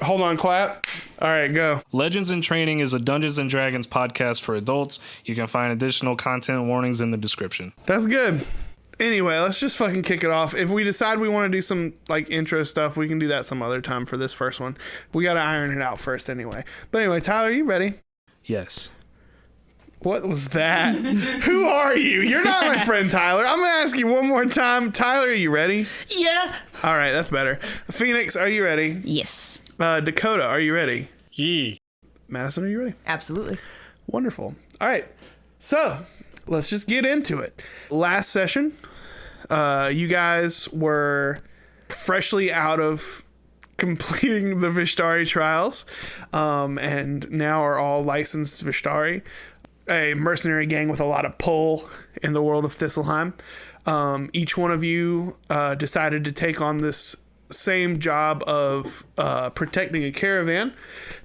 Hold on, clap. All right, go. Legends in Training is a Dungeons & Dragons podcast for adults. You can find additional content warnings in the description. That's good. Anyway, let's just fucking kick it off. If we decide we want to do some like intro stuff, we can do that some other time for this first one. We got to iron it out first anyway. But anyway, Tyler, are you ready? Yes. What was that? Who are you? You're not my friend, Tyler. I'm going to ask you one more time. Tyler, are you ready? Yeah. All right, that's better. Phoenix, are you ready? Yes. Dakota, are you ready? Yee. Madison, are you ready? Absolutely. Wonderful. All right. So let's just get into it. Last session, you guys were freshly out of completing the Vishtari trials, and now are all licensed Vishtari, a mercenary gang with a lot of pull in the world of Thistleheim. Each one of you decided to take on this same job of protecting a caravan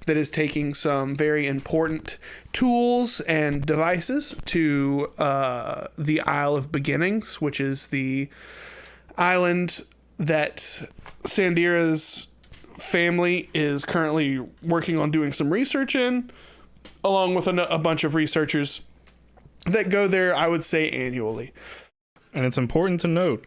that is taking some very important tools and devices to the Isle of Beginnings, which is the island that Sandira's family is currently working on doing some research in, along with a bunch of researchers that go there, I would say, annually. And it's important to note,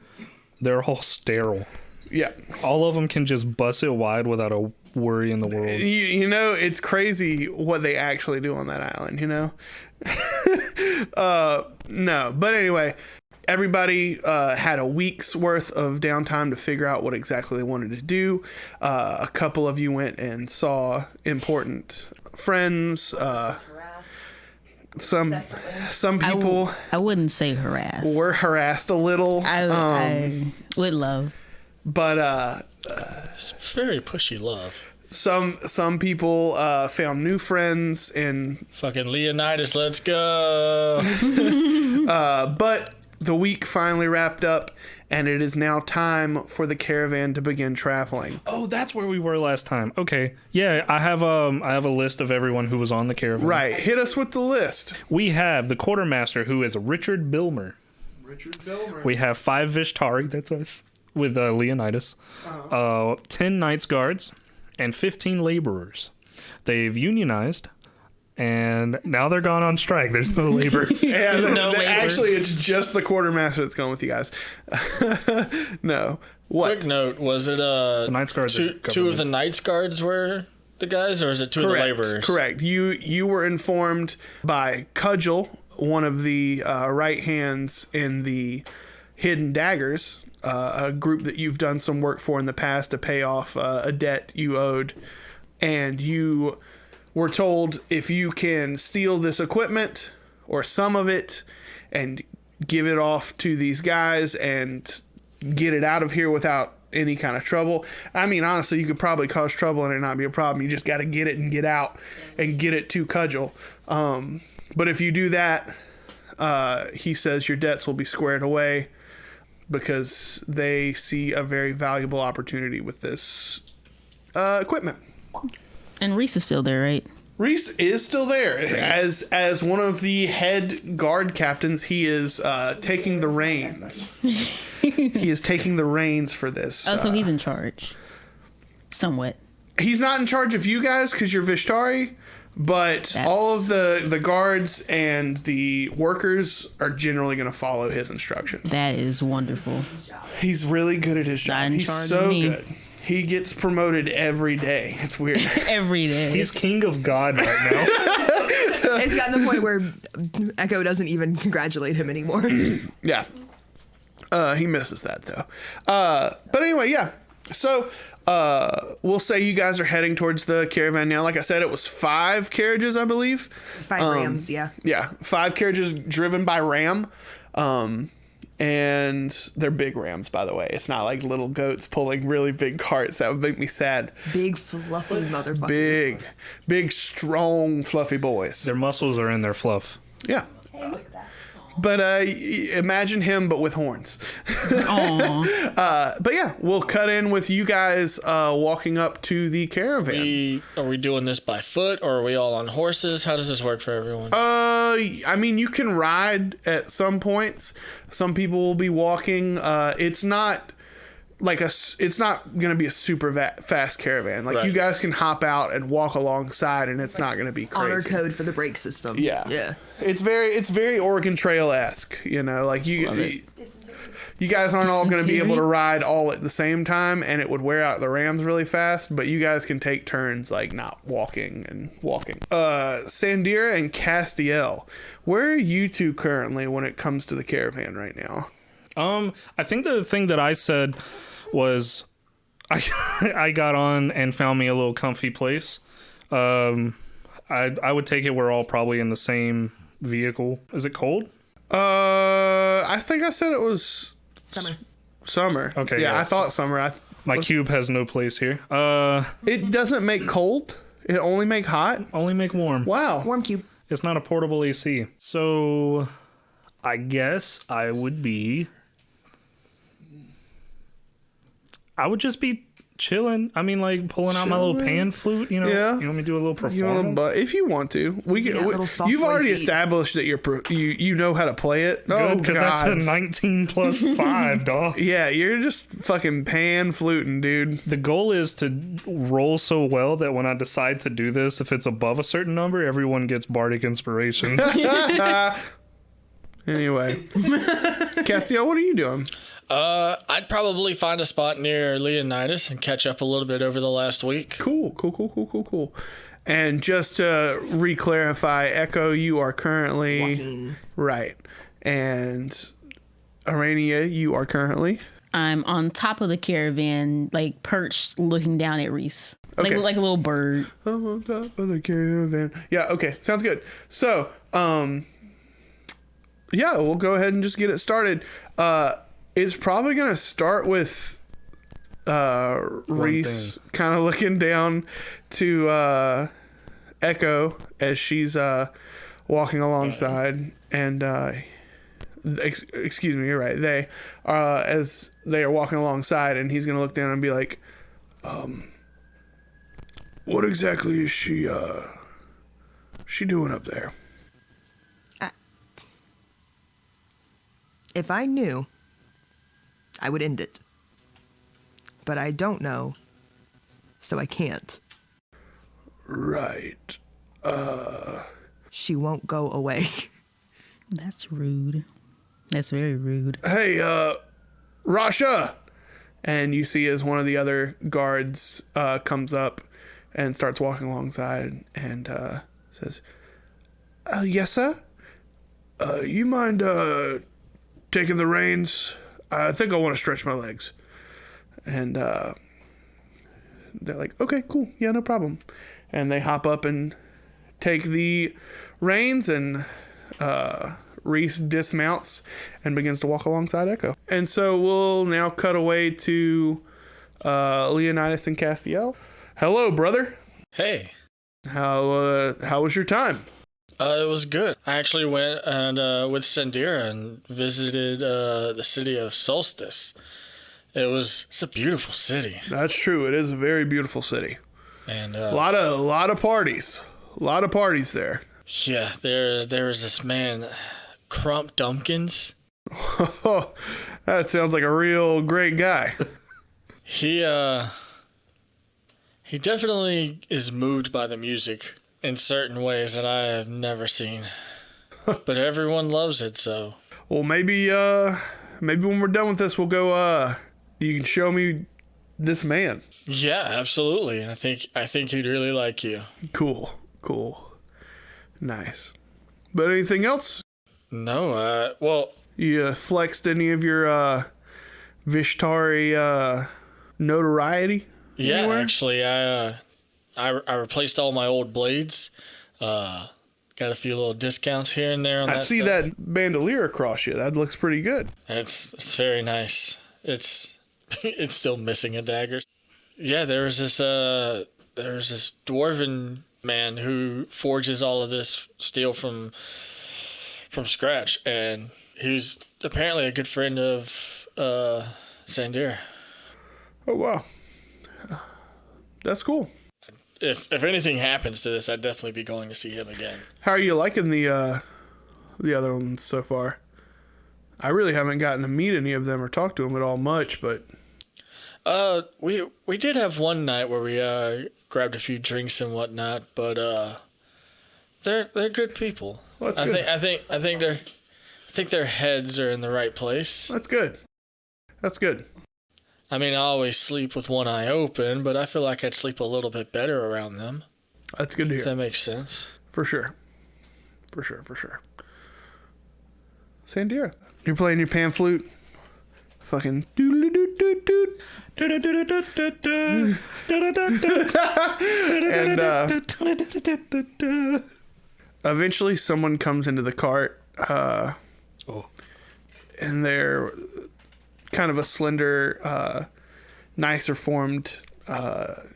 they're all sterile. Yeah. All of them can just bust it wide without a worry in the world. You know, it's crazy what they actually do on that island, you know? No. But anyway, everybody had a week's worth of downtime to figure out what exactly they wanted to do. A couple of you went and saw important friends. Some people I wouldn't say harassed. were harassed a little. I would love. But It's very pushy love. some people found new friends in Fucking Leonidas, let's go. but the week finally wrapped up, and it is now time for the caravan to begin traveling. Oh, that's where we were last time. Okay. Yeah, I have a list of everyone who was on the caravan. Right, hit us with the list. We have the quartermaster, who is Richard Bilmer. We have 5 Vishtari, that's us, with Leonidas. 10 Knights Guards, and 15 laborers. They've unionized, and now they're gone on strike. There's no labor. Yeah, no laborers. actually, it's just the quartermaster that's going with you guys. No. What? Quick note, was it The Knights Guards are two of the government. Knights Guards were the guys, or is it two of the laborers? Correct. You were informed by Cudgel, one of the right hands in the Hidden Daggers, a group that you've done some work for in the past to pay off a debt you owed. And you were told if you can steal this equipment or some of it and give it off to these guys and get it out of here without any kind of trouble. I mean, honestly, you could probably cause trouble and it not be a problem. You just got to get it and get out and get it to Cudgel. But if you do that, he says your debts will be squared away because they see a very valuable opportunity with this equipment. And Reese is still there, right? Reese is still there. As one of the head guard captains, he is taking the reins. He is taking the reins for this. Oh, so he's in charge. Somewhat. He's not in charge of you guys because you're Vishtari, but all of the guards and the workers are generally going to follow his instruction. That is wonderful. He's really good at his Not job. in He's charge so of me. good. He gets promoted every day. It's weird. Every day. He's king of God right now. It's gotten to the point where Echo doesn't even congratulate him anymore. Yeah. He misses that, though. But anyway, yeah. So we'll say you guys are heading towards the caravan now. Like I said, it was 5 carriages, I believe. 5 rams, yeah. Yeah, 5 carriages driven by ram. And they're big rams, by the way. It's not like little goats pulling really big carts. That would make me sad. Big, fluffy motherfuckers. Big, strong, fluffy boys. Their muscles are in their fluff. Yeah. But imagine him, but with horns. Aw. But yeah, we'll cut in with you guys walking up to the caravan. Are we doing this by foot, or are we all on horses? How does this work for everyone? I mean, you can ride at some points. Some people will be walking. It's not like it's not going to be a super fast caravan. Like, Right. you guys can hop out and walk alongside, and it's not going to be crazy. Honor code for the brake system. Yeah. Yeah. It's very Oregon Trail-esque, you know, like you guys aren't all going to be able to ride all at the same time, and it would wear out the rams really fast, but you guys can take turns, like, not walking and walking. Sandira and Castiel, where are you two currently when it comes to the caravan right now? I think the thing that I said was I got on and found me a little comfy place. I would take it we're all probably in the same vehicle. Is it cold? I think I said it was summer. Okay, Yeah, yeah, I thought summer. My cube has no place here. It doesn't make cold. It only make hot. Only make warm. Wow. Warm cube. It's not a portable AC. So I guess I would just be chilling. I mean, like, pulling out my little pan flute, you know? Yeah. You want me to do a little You know, performance? but if you want to, we can. little soft You've boy already feet. established that you know how to play it. Oh Good, because that's a god. 19 plus 5, dog. Yeah, you're just fucking pan fluting, dude. The goal is to roll so well that when I decide to do this, if it's above a certain number, everyone gets bardic inspiration. Anyway, Castiel, what are you doing? I'd probably find a spot near Leonidas and catch up a little bit over the last week. Cool. And just to re-clarify, Echo, you are currently Walking. right, and Arania, you are currently. I'm on top of the caravan, like perched, looking down at Reese, Okay. like a little bird. I'm on top of the caravan. Yeah, okay, sounds good. So, yeah, we'll go ahead and just get it started. It's probably gonna start with Reese kind of looking down to Echo as she's walking alongside, and excuse me, you're right. They as they are walking alongside, and he's gonna look down and be like, "What exactly is she doing up there?" If I knew, I would end it. But I don't know, so I can't. Right. She won't go away. That's rude. That's very rude. Hey, Rasha! And you see as one of the other guards comes up and starts walking alongside and says, "Yes, sir? You mind taking the reins? I think I want to stretch my legs." And they're like, "Okay, cool. Yeah, no problem." And they hop up and take the reins, and Reese dismounts and begins to walk alongside Echo. And so we'll now cut away to Leonidas and Castiel. Hello, brother. Hey, How was your time? it was good. I actually went and with Sandira and visited the city of Solstice. It's a beautiful city, That's true. It is a very beautiful city. and A lot of parties. A lot of parties there. yeah, there was this man, Crump Dumpkins. Oh, that sounds like a real great guy. He definitely is moved by the music in certain ways that I have never seen, but everyone loves it. So Well, maybe when we're done with this, we'll go. You can show me this man. yeah, absolutely. I think he'd really like you. Cool. Nice. But anything else? No, well, You flexed any of your Vishtari notoriety? yeah, anywhere? actually, I replaced all my old blades. Got a few little discounts here and there on I that see stuff. that bandolier across you. That looks pretty good. It's very nice. It's it's still missing a dagger. Yeah, there was this dwarven man who forges all of this steel from scratch, and he was apparently a good friend of Sandira. Oh wow, that's cool. If anything happens to this, I'd definitely be going to see him again. How are you liking the other ones so far? I really haven't gotten to meet any of them or talk to them at all much, but We did have one night where we grabbed a few drinks and whatnot, but they're good people. Well, that's good. I think their heads are in the right place. That's good. That's good. I mean, I always sleep with one eye open, but I feel like I'd sleep a little bit better around them. That's good to If hear. that makes sense. For sure. For sure. Sandira, you're playing your pan flute. Fucking doodle-doo-doo-doo-doo. And eventually someone comes into the cart. And they're kind of a slender, nicer formed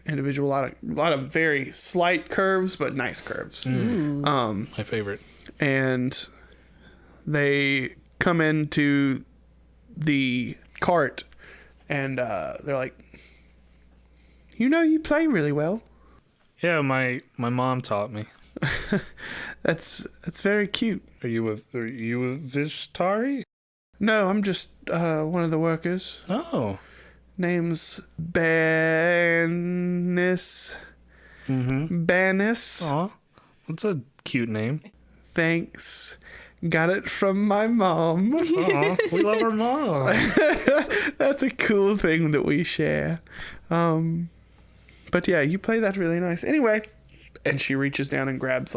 individual. A lot of very slight curves, but nice curves. My favorite. And they come into the cart and they're like, you play really well. Yeah, my mom taught me. That's very cute. Are you a Vishtari? No, I'm just one of the workers. Oh. Name's Banis. Banis. Aw. That's a cute name. Thanks. Got it from my mom. Aw, we love our mom. That's a cool thing that we share. But yeah, you play that really nice. Anyway, and she reaches down and grabs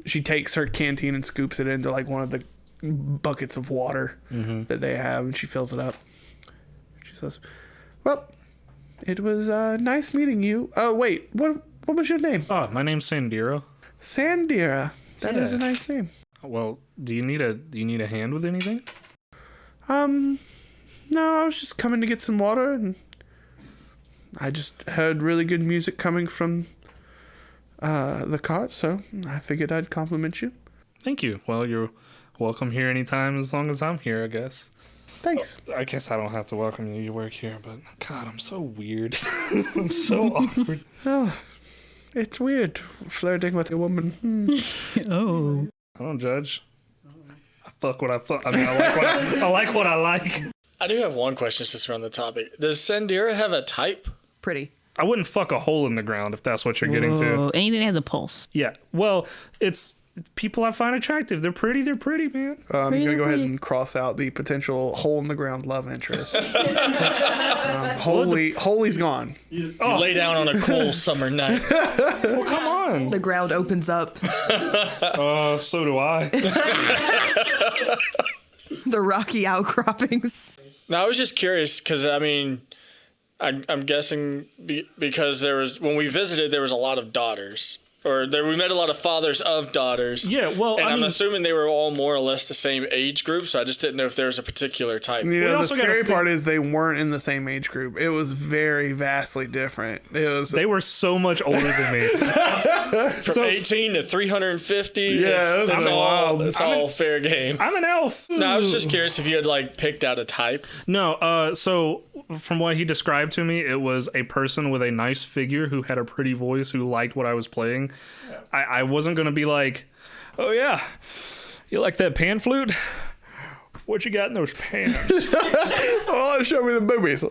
she takes her canteen and scoops it into one of the buckets of water that they have, and she fills it up. She says, "Well, it was nice meeting you. Oh wait, what was your name?" Oh, my name's Sandira. Sandira. That is a nice name. Well, do you need a hand with anything? No, I was just coming to get some water, and I just heard really good music coming from the cart, so I figured I'd compliment you. Thank you. Well, you're welcome here anytime as long as I'm here, I guess. Thanks. I guess I don't have to welcome you. You work here, but God, I'm so weird. I'm so awkward. Oh, it's weird flirting with a woman. Oh. I don't judge. I fuck what I fuck. I mean, I like what I like. I do have one question since we're on the topic. Does Sandira have a type? Pretty. I wouldn't fuck a hole in the ground if that's what you're getting to. Whoa, anything that has a pulse. Yeah. Well, it's people I find attractive. They're pretty, man. You're going to go ahead and cross out the potential hole in the ground love interest. Holy's gone. You lay down on a cool summer night. Well, come on. The ground opens up. So do I. The rocky outcroppings. Now, I was just curious because, I mean, I'm guessing because when we visited, there was a lot of daughters. We met a lot of fathers of daughters. Yeah, well, and I'm assuming they were all more or less the same age group, so I just didn't know if there was a particular type. The scary part is they weren't in the same age group. It was very vastly different. They were so much older than me. From 18 to 350. Yeah, it's wild. It's all fair game. I'm an elf. No, I was just curious if you had picked out a type. No, so from what he described to me, it was a person with a nice figure who had a pretty voice who liked what I was playing. Yeah. I wasn't going to be like, oh yeah, you like that pan flute? What you got in those pans? Oh, show me the boobies.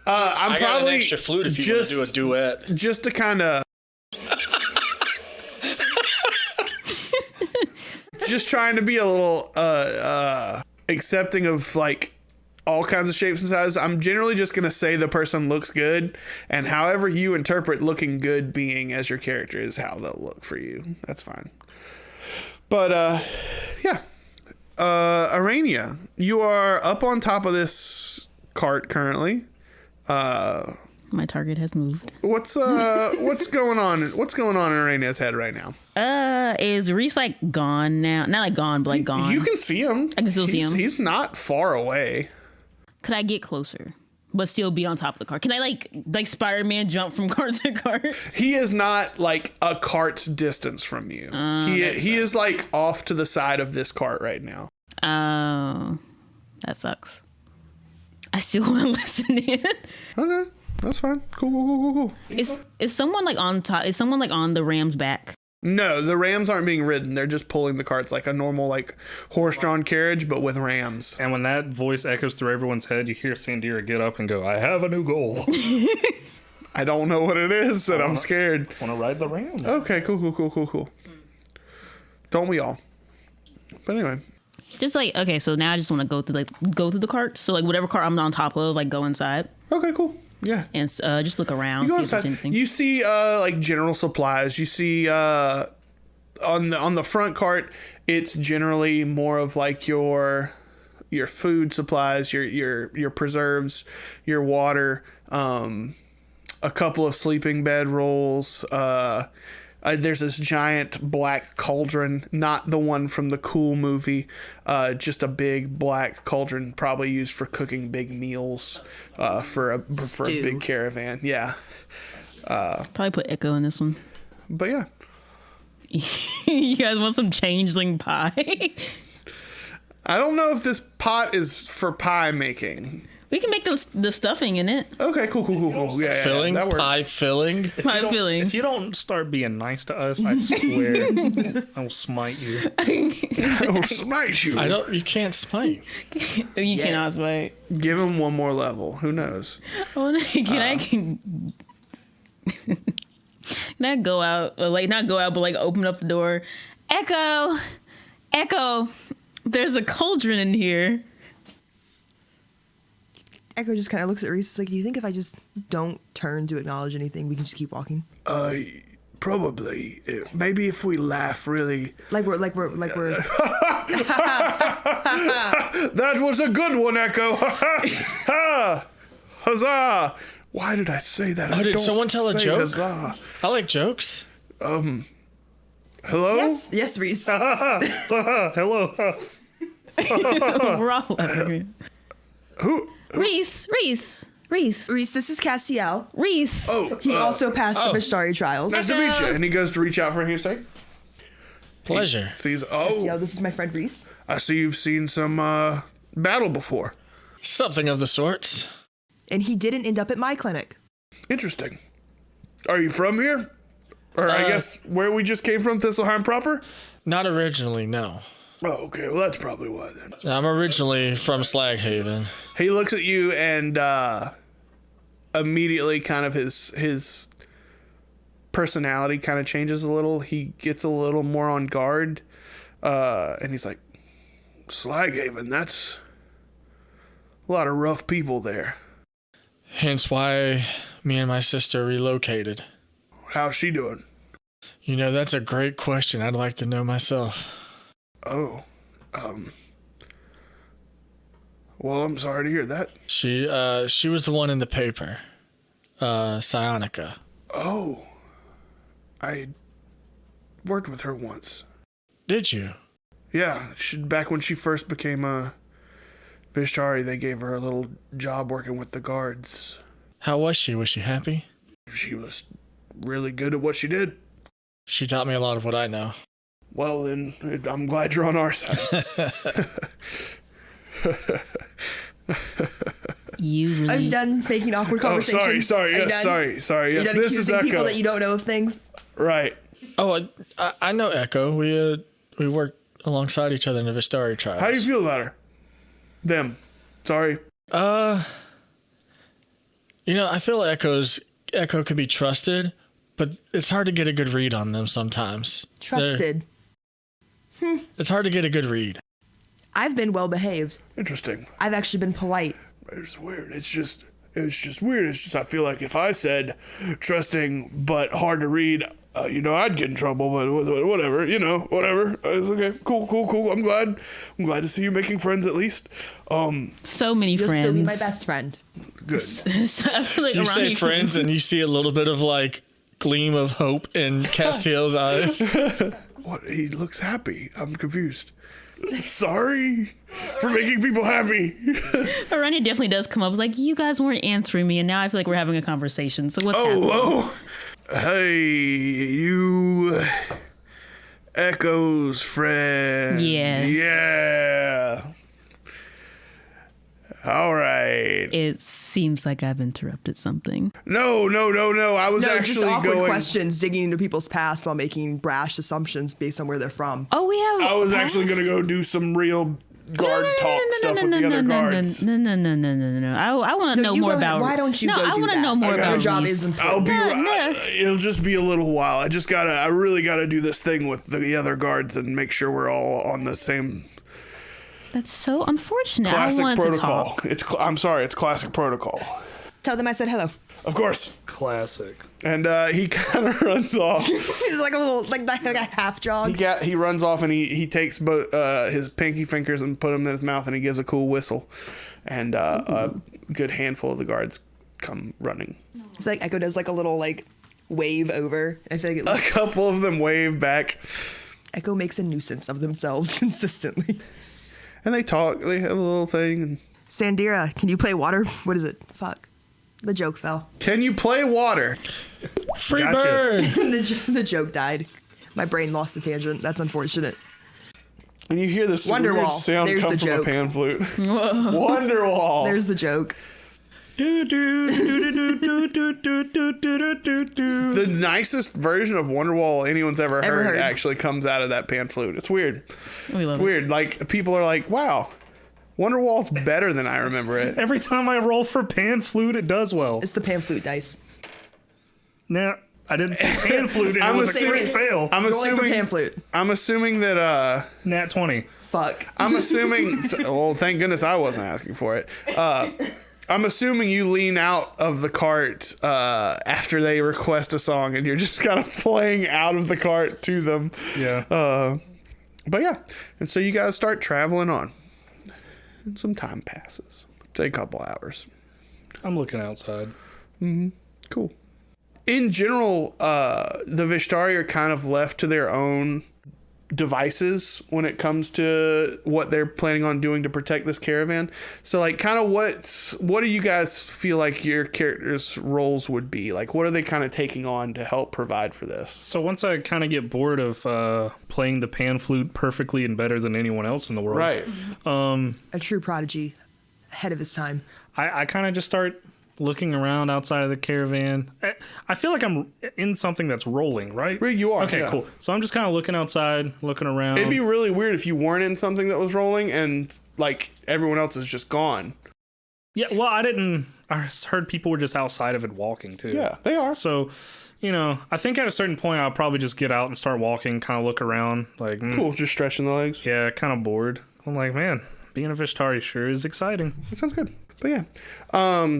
I got an extra flute if you want to do a duet. Just to kind of... just trying to be a little accepting of all kinds of shapes and sizes. I'm generally just going to say the person looks good, and however you interpret looking good being as your character is how they'll look for you. That's fine. But, yeah. Arania, you are up on top of this cart currently. My target has moved. What's going on? What's going on in Arania's head right now? Is Reese gone now? Not gone, but gone. You can see him. I can still see him. He's not far away. Could I get closer, but still be on top of the car? Can I like Spider-Man jump from car to car? He is not a cart's distance from you. He is off to the side of this cart right now. Oh, that sucks. I still want to listen in. Okay, that's fine. Cool. Is someone on top? Is someone on the ram's back? No, the rams aren't being ridden. They're just pulling the carts like a normal like horse-drawn carriage, but with rams. And when that voice echoes through everyone's head, you hear Sandira get up and go, "I have a new goal." I don't know what it is, and I'm scared. Want to ride the ram? Okay, cool. Don't we all? But anyway. Just like, okay, so now I just want to go through the carts. So like whatever cart I'm on top of, like go inside Okay, cool. Yeah. and just look around, You go see if there's inside. anything. You see like general supplies. You see on the front cart, it's generally more of like your food supplies, your preserves, your water, a couple of sleeping bed rolls. There's this giant black cauldron, not the one from the Cool movie, just a big black cauldron, probably used for cooking big meals for a big caravan. Yeah. Probably put Echo in this one. But yeah. You guys want some changeling pie? I don't know if this pot is for pie making. We can make the stuffing in it. Okay, cool. Yeah, Filling? that works. Pie filling? Pie filling. If you don't start being nice to us, I swear I will smite you. I'll smite you. You can't smite. You cannot smite. Give him one more level. Who knows? Can I go out? Or like not go out, but like open up the door. Echo. There's a cauldron in here. Echo just kind of looks at Reese. It's like, do you think if I just don't turn to acknowledge anything, we can just keep walking? Probably. Maybe if we laugh really. Like we're. That was a good one, Echo. Huzzah! Why did I say that? Oh, did someone tell a joke? Huzzah. I like jokes. Hello? Yes, Reese. Hello. We're all laughing. Who? Reese. Reese, this is Castiel. Reese. Oh, He also passed the Vishtari trials. nice to meet you. And he goes to reach out for a handshake. Pleasure. Sees. Castiel, this is my friend Reese. I see you've seen some battle before. Something of the sorts. And he didn't end up at my clinic. Interesting. Are you from here? Or I guess where we just came from, Thistleheim proper? Not originally, no. Oh, okay. Well, that's probably why then. I'm originally from Slaghaven. He looks at you and immediately kind of his personality kind of changes a little. He gets a little more on guard. And he's like, Slaghaven, that's a lot of rough people there. Hence why me and my sister relocated. How's she doing? You know, that's a great question. I'd like to know myself. Oh, well, I'm sorry to hear that. She was the one in the paper. Psionica. Oh, I worked with her once. Did you? Yeah, back when she first became a Vishtari, they gave her a little job working with the guards. How was she? Was she happy? She was really good at what she did. She taught me a lot of what I know. Well, then, I'm glad you're on our side. You really. Are you done making awkward Oh, conversation? sorry. Are you Yes, done? sorry. Are you Yes, done this is accusing people Echo. that you don't know of things? Right. Oh, I know Echo. We worked alongside each other in the Vishtari trials. How do you feel about her? Them. Sorry. You know, I feel Echo can be trusted, but it's hard to get a good read on them sometimes. Trusted. It's hard to get a good read. I've been well behaved. Interesting. I've actually been polite. It's weird. It's just weird. It's just I feel like if I said trusting but hard to read, I'd get in trouble. But whatever, whatever. It's okay. Cool. I'm glad to see you making friends at least. So many You'll friends. still be my best friend. Good. So I feel like You around say here- friends, and you see a little bit of like gleam of hope in Castiel's eyes. What? He looks happy. I'm confused. Sorry for making people happy. Around here definitely does come up. It's like, you guys weren't answering me, and now I feel like we're having a conversation. So what's happening? Hey, you Echo's friend. Yes. Yeah. All right. It seems like I've interrupted something. No. I was No, actually just awkward going. questions, digging into people's past while making brash assumptions based on where they're from. Oh, we have. I was actually going to go do some real guard talk stuff with the other guards. No. I want to know you more go ahead. about. Why don't you No, go I do want to that? know more I got about a job Reese. is I'll be. No. It'll just be a little while. I really gotta do this thing with the other guards and make sure we're all on the same That's so unfortunate. classic I wanted protocol. to talk. I'm sorry. It's classic protocol. Tell them I said hello. Of course. Classic. And he kind of runs off. He's like a little, like a half jog. He runs off and he takes both his pinky fingers and put them in his mouth and he gives a cool whistle, and a good handful of the guards come running. It's like Echo does like a little like wave over. I feel like A couple of them wave back, Echo makes a nuisance of themselves consistently. and they talk. They have a little thing. And, Sandira, can you play water? What is it? Fuck. The joke fell. can you play water? Free Gotcha. bird. the joke died. My brain lost the tangent. That's unfortunate. And you hear this Wonderwall. weird sound There's come the from joke. a pan flute. Wonderwall. There's the joke. The nicest version of Wonderwall anyone's ever heard heard. actually comes out of that pan flute. It's weird. We love It's weird. Like, people are like, wow, Wonderwall's better than I remember it. Every time I roll for pan flute, it does well. It's the pan flute dice. Nah, I didn't say pan flute, and I'm it was a assuming- crit fail. I'm Rolling for assuming pan flute. I'm assuming that Nat 20. Fuck. I'm assuming well, thank goodness I wasn't asking for it. I'm assuming you lean out of the cart after they request a song and you're just kind of playing out of the cart to them. Yeah. But yeah, and so you guys start traveling on. And some time passes. Say a couple hours. I'm looking outside. Cool. In general, the Vishtari are kind of left to their own devices when it comes to what they're planning on doing to protect this caravan. So, like, kind of what do you guys feel like your characters' roles would be? Like, what are they kind of taking on to help provide for this? So once I kind of get bored of playing the pan flute perfectly and better than anyone else in the world, Right. A true prodigy. Ahead of his time. I kind of just start looking around outside of the caravan. I feel like I'm in something that's rolling, right? You are. Okay, yeah. cool. So I'm just kind of looking outside, looking around. It'd be really weird if you weren't in something that was rolling and, like, everyone else is just gone. Yeah, well, I heard people were just outside of it walking, too. Yeah, they are. So, I think at a certain point, I'll probably just get out and start walking, kind of look around. Like, Cool, just stretching the legs. Yeah, kind of bored. I'm like, man, being a Vishtari sure is exciting. That sounds good. But yeah.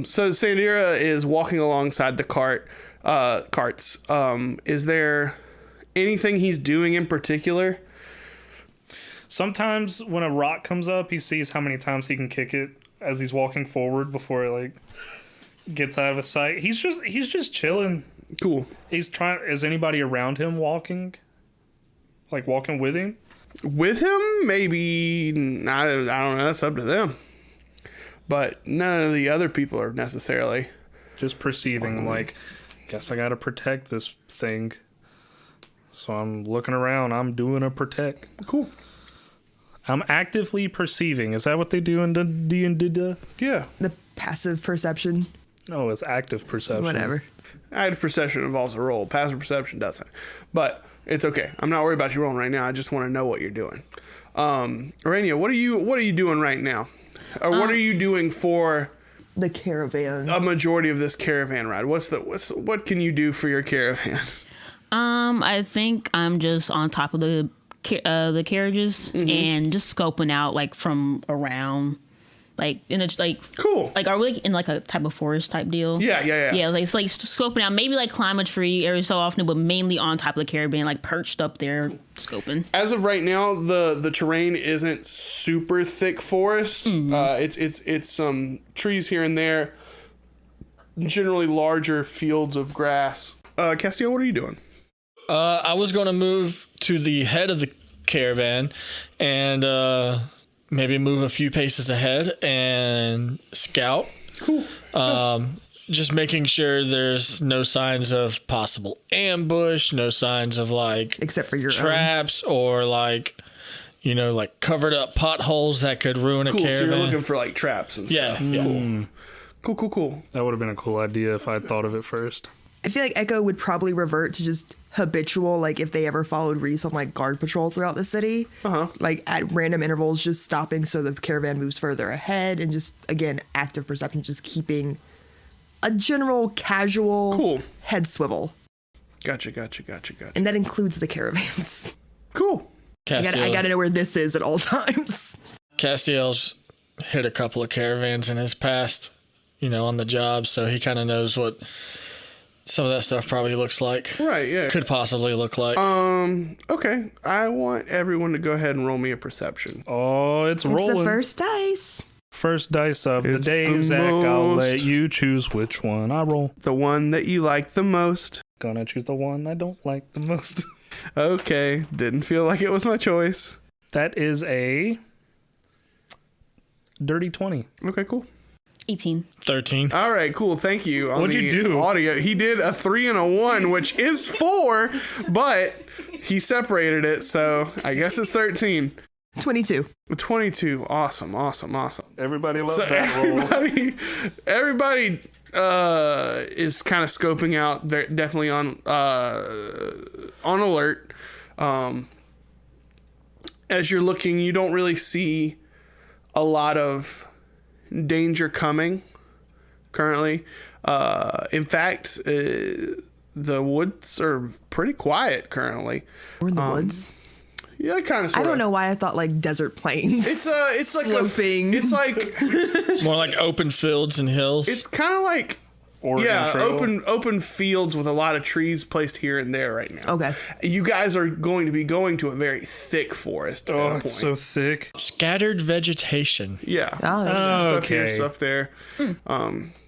So Sandira is walking alongside the carts. Is there anything he's doing in particular? Sometimes when a rock comes up, he sees how many times he can kick it as he's walking forward before it like gets out of his sight. He's just chilling. Cool. Is anybody around him walking? Like walking with him? With him? Maybe. I don't know. That's up to them. But none of the other people are necessarily. Just perceiving, like, guess I gotta protect this thing. So I'm looking around. I'm doing a protect. Cool. I'm actively perceiving. Is that what they do in D&D? Yeah. The passive perception. No, it's active perception. Whatever. Active perception involves a roll. Passive perception doesn't. But it's okay. I'm not worried about you rolling right now. I just want to know what you're doing. Arania, what are you doing right now? Or what are you doing for The caravan. a majority of this caravan ride? What can you do for your caravan? I think I'm just on top of the carriages and just scoping out like from around, like in a like Cool. like are we like in like a type of forest type deal? Yeah. Yeah, like it's like scoping out, maybe like climb a tree every so often, but mainly on top of the caravan, like perched up there scoping. As of right now, the terrain isn't super thick forest. It's some trees here and there. Generally larger fields of grass. Castiel, what are you doing? I was going to move to the head of the caravan and maybe move a few paces ahead and scout. Cool. Just making sure there's no signs of possible ambush, no signs of like Except for your own. traps or like like covered up potholes that could ruin a Cool. So caravan. you're looking for like traps and Yeah, stuff. yeah. Cool. That would have been a cool idea if I had thought of it first. I feel like Echo would probably revert to just habitual, like if they ever followed Reese on like guard patrol throughout the city, like at random intervals, just stopping so the caravan moves further ahead, and just again active perception, just keeping a general casual head swivel. Gotcha. And that includes the caravans. Cool. I gotta know where this is at all times. Castiel's hit a couple of caravans in his past, on the job, so he kind of knows what some of that stuff probably looks like. Right, yeah. Could possibly look like. Okay. I want everyone to go ahead and roll me a perception. Oh, it's rolling. It's the first dice. First dice of the It's day, the Zach. I'll most- let you choose which one I roll. The one that you like the most. Gonna choose the one I don't like the most. Okay. Didn't feel like it was my choice. That is a dirty 20. Okay, cool. 18. 13. All right, cool. Thank you. On What'd you the do? Audio. He did a 3 and a 1, which is 4, but he separated it, so I guess it's 13. 22. 22. Awesome. Everybody loves So that roll. everybody is kind of scoping out. They're definitely on alert. As you're looking, you don't really see a lot of danger coming currently. In fact, the woods are pretty quiet currently. We're in the woods. Yeah, kind of. I don't know why I thought like desert plains. It's like sloping. it's like More like open fields and hills. it's kind of like Oregon Trail. open fields with a lot of trees placed here and there right now. Okay. You guys are going to be going to a very thick forest at Oh, that point. it's so thick. Scattered vegetation. Yeah. Oh, that's- Stuff here, okay. stuff there.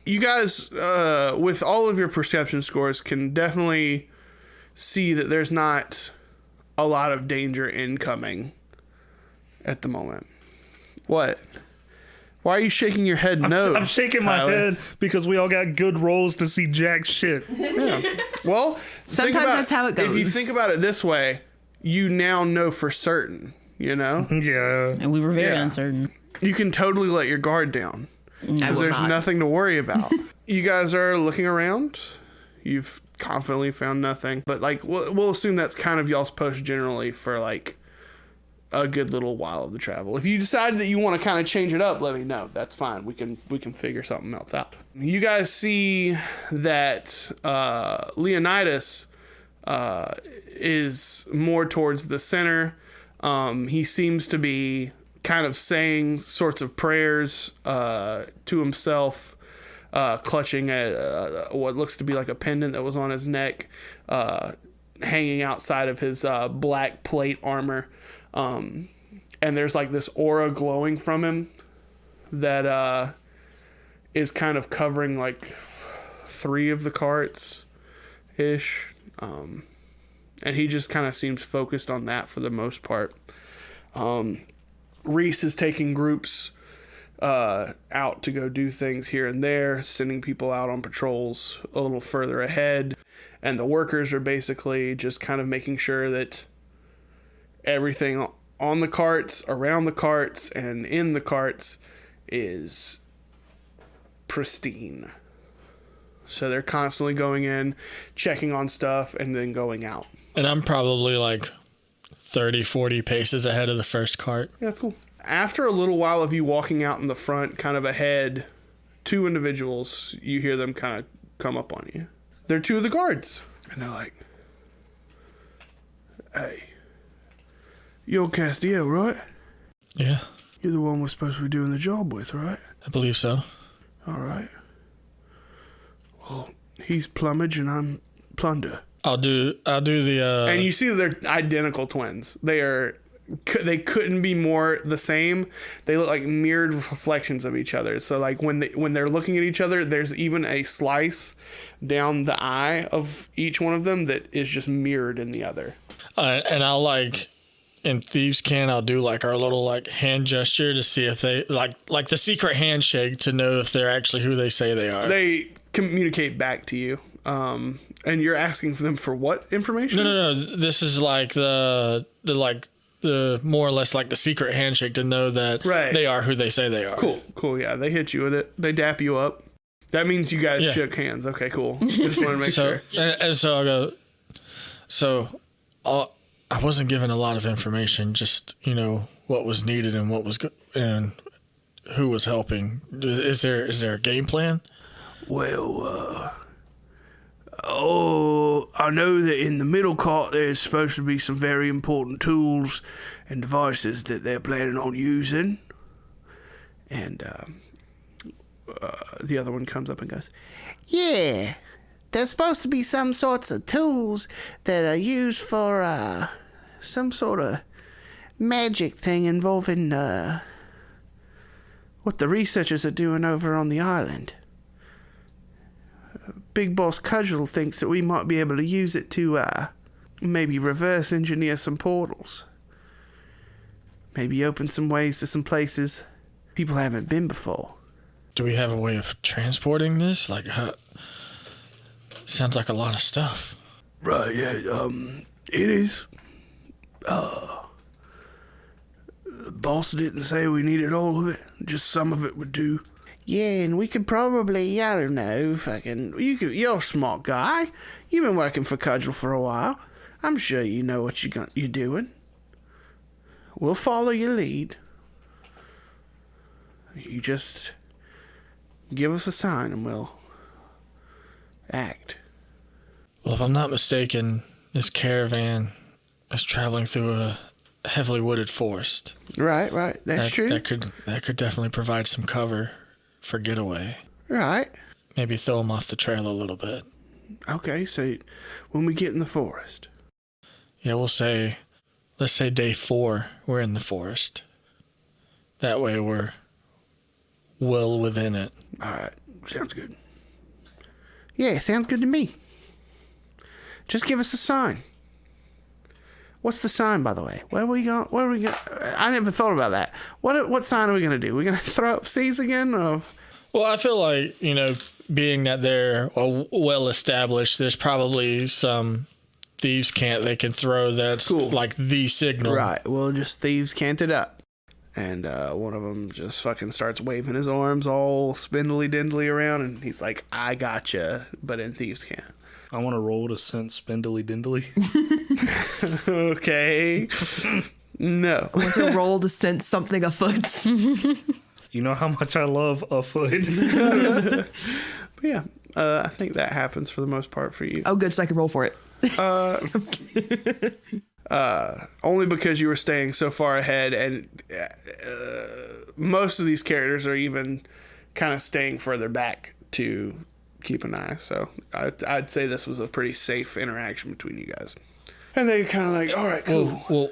You guys, with all of your perception scores, can definitely see that there's not a lot of danger incoming at the moment. What? Why are you shaking your head no? I'm shaking Tyler? my head because we all got good rolls to see jack shit. Well, Sometimes that's how it If you goes. think about it this way, you now know for certain, Yeah. And we were very Yeah. uncertain. You can totally let your guard down. I Because will there's not. nothing to worry about. You guys are looking around. You've confidently found nothing. But, like, we'll assume that's kind of y'all's post generally for, like, a good little while of the travel. If you decide that you want to kind of change it up, let me know. That's fine. We can figure something else out. You guys see that Leonidas is more towards the center. He seems to be kind of saying sorts of prayers to himself, clutching at what looks to be like a pendant that was on his neck, hanging outside of his black plate armor. And there's like this aura glowing from him that is kind of covering like 3 of the carts ish. And he just kind of seems focused on that for the most part. Reese is taking groups out to go do things here and there, sending people out on patrols a little further ahead. And the workers are basically just kind of making sure that everything on the carts, around the carts, and in the carts is pristine. So they're constantly going in, checking on stuff, and then going out. And I'm probably like 30, 40 paces ahead of the first cart. Yeah, that's cool. After a little while of you walking out in the front, kind of ahead, 2 individuals, you hear them kind of come up on you. They're 2 of the guards. And they're like, hey, you're Castiel, right? Yeah, You're the one we're supposed to be doing the job with, right? I believe so. All right. Well, he's plumage and I'm plunder. I'll do the And you see that they're identical twins. They couldn't be more the same. They look like mirrored reflections of each other. So like when they're looking at each other, there's even a slice down the eye of each one of them that is just mirrored in the other. and I'll like in Thieves' Can, I'll do like our little like hand gesture to see if they like the secret handshake to know if they're actually who they say they are. They communicate back to you. And you're asking them for what information? No. This is like the like the more or less like the secret handshake to know that they are who they say they are. Cool. Yeah, they hit you with it. They dap you up. That means you guys shook hands. Okay, cool. I just want to make sure. And so I'll go. So I wasn't given a lot of information. Just what was needed and what was and who was helping. Is there a game plan? Well, I know that in the middle cart there's supposed to be some very important tools and devices that they're planning on using. And the other one comes up and goes, Yeah, there's supposed to be some sorts of tools that are used for some sort of magic thing involving what the researchers are doing over on the island. Big Boss Cudgel thinks that we might be able to use it to maybe reverse engineer some portals. Maybe open some ways to some places people haven't been before. Do we have a way of transporting this? Like, sounds like a lot of stuff. Right, yeah, it is. The boss didn't say we needed all of it. Just some of it would do. Yeah, and we could probably, I don't know, you're a smart guy. You've been working for Cudgel for a while. I'm sure you know what you're doing. We'll follow your lead. You just give us a sign and we'll act. Well, if I'm not mistaken, this caravan is traveling through a heavily wooded forest. Right. That's true. That could definitely provide some cover for getaway. Right. Maybe throw them off the trail a little bit. Okay, so when we get in the forest. Yeah, let's say day 4, we're in the forest. That way we're well within it. All right, sounds good. Yeah, sounds good to me. Just give us a sign. What's the sign, by the way? What are we going? I never thought about that. What sign are we gonna do? We're gonna throw up C's again, or? Well, I feel like being that they're well established, there's probably some thieves' cant they can throw that's cool. Like the signal. Right. Well, just thieves cant it up, and one of them just fucking starts waving his arms all spindly dindly around, and he's like, "I gotcha," but in thieves' cant. I want to roll to sense spindly dindly. Okay. No. I want to roll to sense something afoot. You know how much I love a foot. But yeah, I think that happens for the most part for you. Oh, good, so I can roll for it. Only because you were staying so far ahead, and most of these characters are even kind of staying further back to keep an eye. So I'd say this was a pretty safe interaction between you guys. And they kind of like, all right, cool.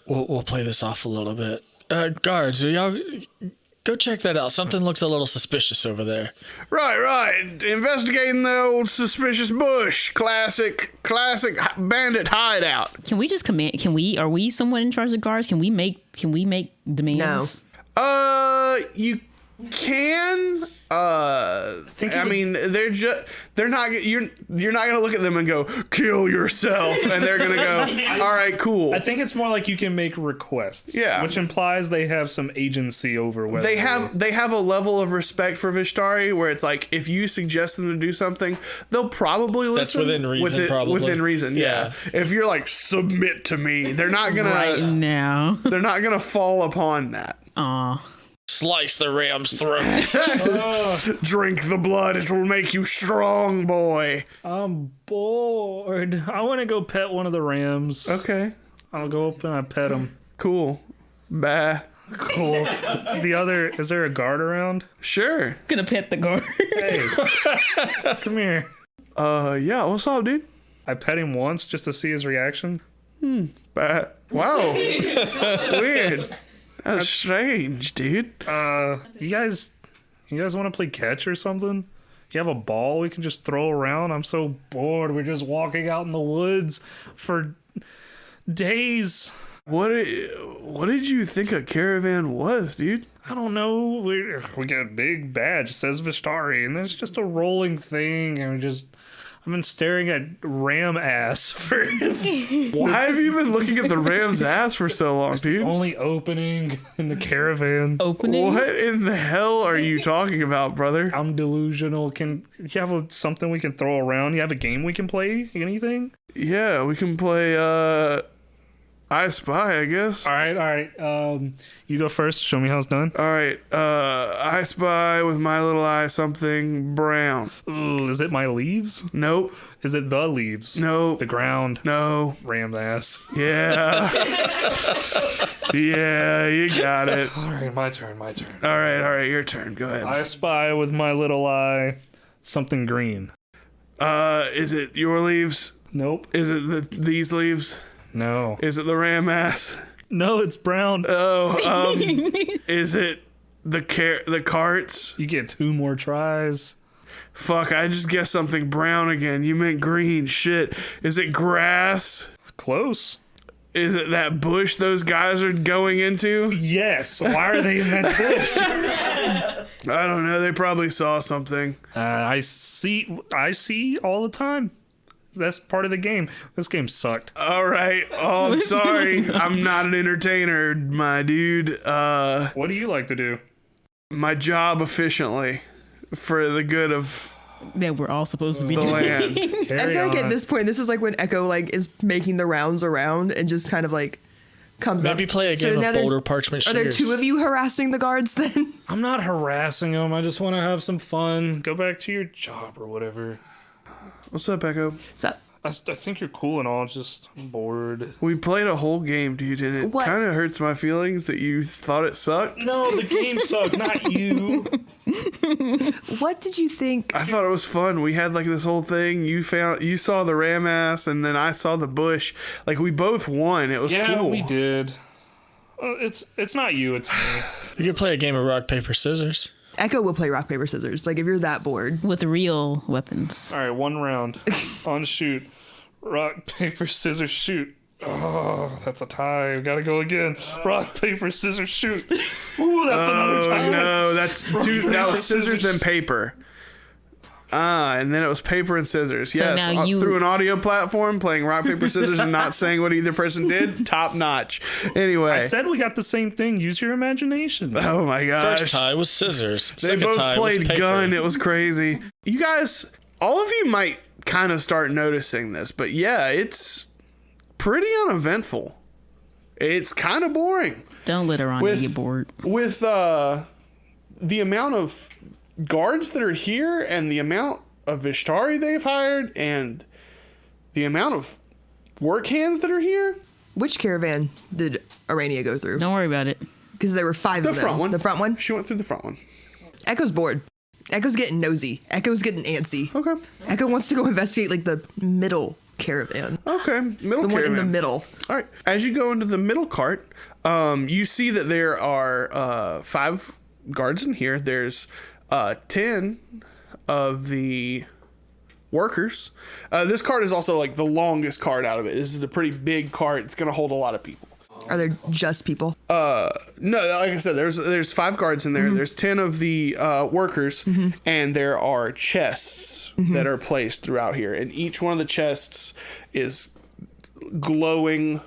We'll play this off a little bit. Guards, y'all go check that out. Something looks a little suspicious over there. Right. Investigating the old suspicious bush. Classic bandit hideout. Can we just command? Are we someone in charge of guards? Can we make demands? No. You can. I mean, they're not. You're not gonna look at them and go, kill yourself, and they're gonna go, all right, cool. I think it's more like you can make requests. Yeah. Which implies they have some agency over whether They have a level of respect for Vishtari where it's like, if you suggest them to do something, they'll probably listen. That's within reason, probably. Within reason, yeah. If you're like, submit to me, they're not gonna Right now. they're not gonna fall upon that. Aw. Slice the ram's throat. Drink the blood, it will make you strong, boy. I'm bored. I want to go pet one of the rams. Okay, I'll go up and I pet him. cool. Bah. Cool. Is there a guard around? Sure. Gonna pet the guard. Hey, come here. Yeah, what's up, dude? I pet him once just to see his reaction. Bah. Wow. Weird. That's strange, dude. You guys want to play catch or something? You have a ball we can just throw around? I'm so bored. We're just walking out in the woods for days. What did you think a caravan was, dude? I don't know. We got a big badge. It says Vishtari, and there's just a rolling thing, and I've been staring at ram ass for Why have you been looking at the ram's ask for so long, dude? only opening in the caravan. Opening. What in the hell are you talking about, brother? I'm delusional. Can you have something we can throw around? You have a game we can play? Anything? Yeah, we can play I Spy, I guess. All right. You go first. Show me how it's done. All right, I Spy with my little eye something brown. Ooh, is it my leaves? Nope. Is it the leaves? No. The ground? No. Ram's ass. Yeah. Yeah, you got it. All right, my turn. All right, your turn. Go ahead. I spy with my little eye something green. Is it your leaves? Nope. Is it these leaves? No. Is it the ram ass? No, it's brown. Oh, is it the carts? You get 2 more tries. Fuck, I just guessed something brown again. You meant green. Shit. Is it grass? Close. Is it that bush those guys are going into? Yes. Why are they in that bush? I don't know. They probably saw something. I see all the time. That's part of the game. This game sucked. All right. Oh, I'm sorry. I'm not an entertainer, my dude. What do you like to do? My job efficiently for the good of That we're all supposed to be the doing. land. I Carry feel like on. at this point, this is like when Echo like is making the rounds around and just kind of like comes up. Maybe play a So game now of there- boulder parchment Are there shears. 2 of you harassing the guards then? I'm not harassing them. I just want to have some fun. Go back to your job or whatever. What's up, Echo? So I think you're cool and all. Just I'm bored. We played a whole game, dude, and it What? kind of hurts my feelings that you thought it sucked. No, the game sucked, not you. what did you think? I thought it was fun. We had like this whole thing. You saw the ram ass, and then I saw the bush. Like we both won. It was Yeah, cool. we did. It's not you. It's me. You could play a game of rock, paper, scissors. Echo will play rock paper scissors. Like if you're that bored. With real weapons. All right, 1 round. On shoot. Rock, paper, scissors, shoot. Oh, that's a tie. We gotta go again. Rock, paper, scissors, shoot. Ooh, that's another tie. Oh no, that's two. That was scissors then paper. And then it was paper and scissors. Yes, now you- through an audio platform, playing rock paper scissors and not saying what either person did. Top notch. Anyway, I said we got the same thing. Use your imagination. oh my gosh, First tie was scissors. they Second both tie played was paper. gun. It was crazy. You guys, all of you might kind of start noticing this, but yeah, it's pretty uneventful. It's kind of boring. Don't let her on With- to get bored. With the amount of guards that are here and the amount of Vishtari they've hired and the amount of work hands that are here. Which caravan did Arania go through? Don't worry about it. Because there were 5 The of them. front one. The front one? She went through the front one. Echo's bored. Echo's getting nosy. Echo's getting antsy. Okay. Echo wants to go investigate like the middle caravan. Okay. Middle The one in the caravan. middle. All right. As you go into the middle cart, you see that there are 5 guards in here. There's 10 of the workers. This cart is also like the longest cart out of it. This is a pretty big cart. It's going to hold a lot of people. Are there just people? No, like I said, there's 5 guards in there. Mm-hmm. There's 10 of the workers, and there are chests Mm-hmm. that are placed throughout here, and each one of the chests is glowing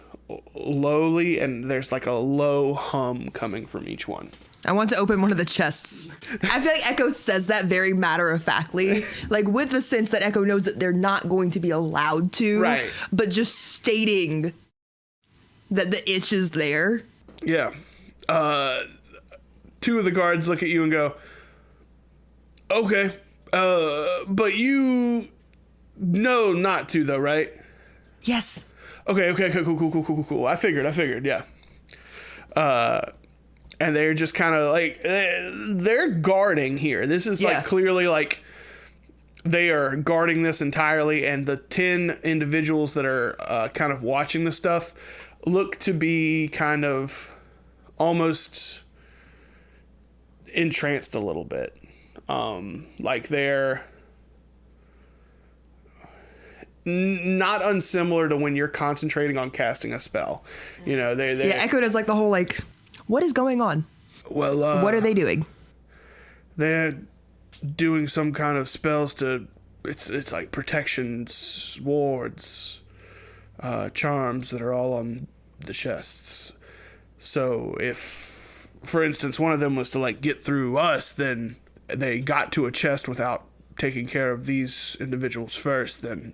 lowly, and there's like a low hum coming from each one. I want to open one of the chests. I feel like Echo says that very matter of factly, like with the sense that Echo knows that they're not going to be allowed to, Right. but just stating that the itch is there. Yeah. 2 of the guards look at you and go, okay, but you know not to though, right? Yes. Okay, cool. I figured, yeah. And they're just kind of like, they're guarding here. This is Yeah. like clearly like they are guarding this entirely, and the 10 individuals that are kind of watching the stuff look to be kind of almost entranced a little bit. Like they're not unsimilar to when you're concentrating on casting a spell. You know, they Yeah, Echo does like the whole like, what is going on? well, What are they doing? they're doing some kind of spells to it's like protections, wards, charms that are all on the chests. So if, for instance, one of them was to like get through us, then they got to a chest without taking care of these individuals first, then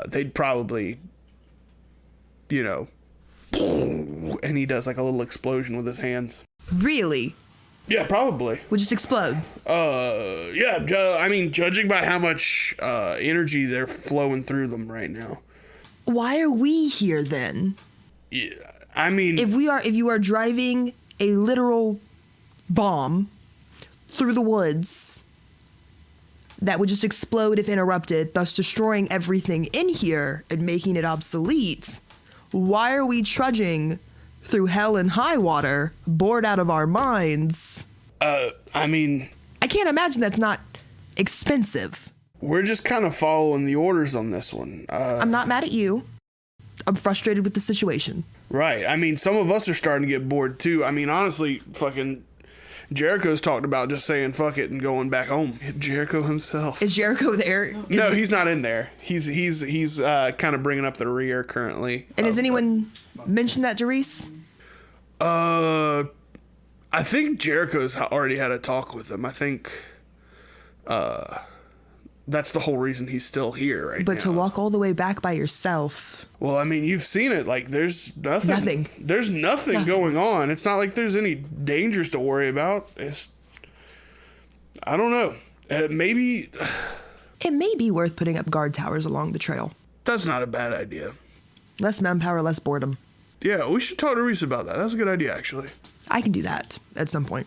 they'd probably, you know, and he does like a little explosion with his hands. Really? Yeah, probably. Would just explode. Yeah, I mean, judging by how much energy they're flowing through them right now. Why are we here then? Yeah, I mean, If you are driving a literal bomb through the woods that would just explode if interrupted, thus destroying everything in here and making it obsolete, why are we trudging through hell and high water, bored out of our minds? I mean, I can't imagine that's not expensive. we're just kind of following the orders on this one. I'm not mad at you. I'm frustrated with the situation. Right. I mean, some of us are starting to get bored too. I mean, honestly, fucking Jericho's talked about just saying fuck it and going back home. Jericho himself. Is Jericho there? No, he's not in there. He's kind of bringing up the rear currently. And has anyone mentioned that to Reese? I think Jericho's already had a talk with him. I think that's the whole reason he's still here right now. But to walk all the way back by yourself. Well, I mean, you've seen it. Like, there's nothing. Nothing. There's nothing going on. It's not like there's any dangers to worry about. I don't know. Maybe It may be worth putting up guard towers along the trail. that's not a bad idea. Less manpower, less boredom. Yeah, we should talk to Reese about that. That's a good idea, actually. I can do that at some point.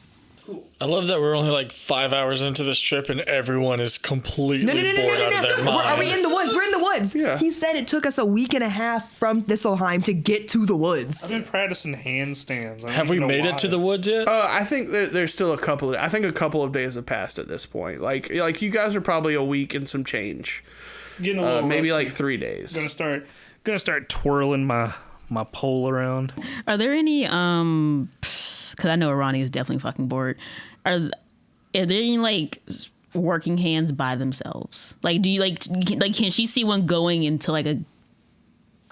I love that we're only like 5 hours into this trip and everyone is completely bored out of their mind. Are we in the woods? We're in the woods. Yeah. He said it took us a week and a half from Thistleheim to get to the I've woods. been practicing handstands. Have we made it to the woods yet? I think there's still a couple of days have passed at this point. Like you guys are probably a week and some change. Getting a little Maybe rusty. like 3 days. Gonna start twirling my pole around. Are there any because I know Ronnie is definitely fucking bored. Are there any like working hands by themselves? Like, do you like can she see one going into like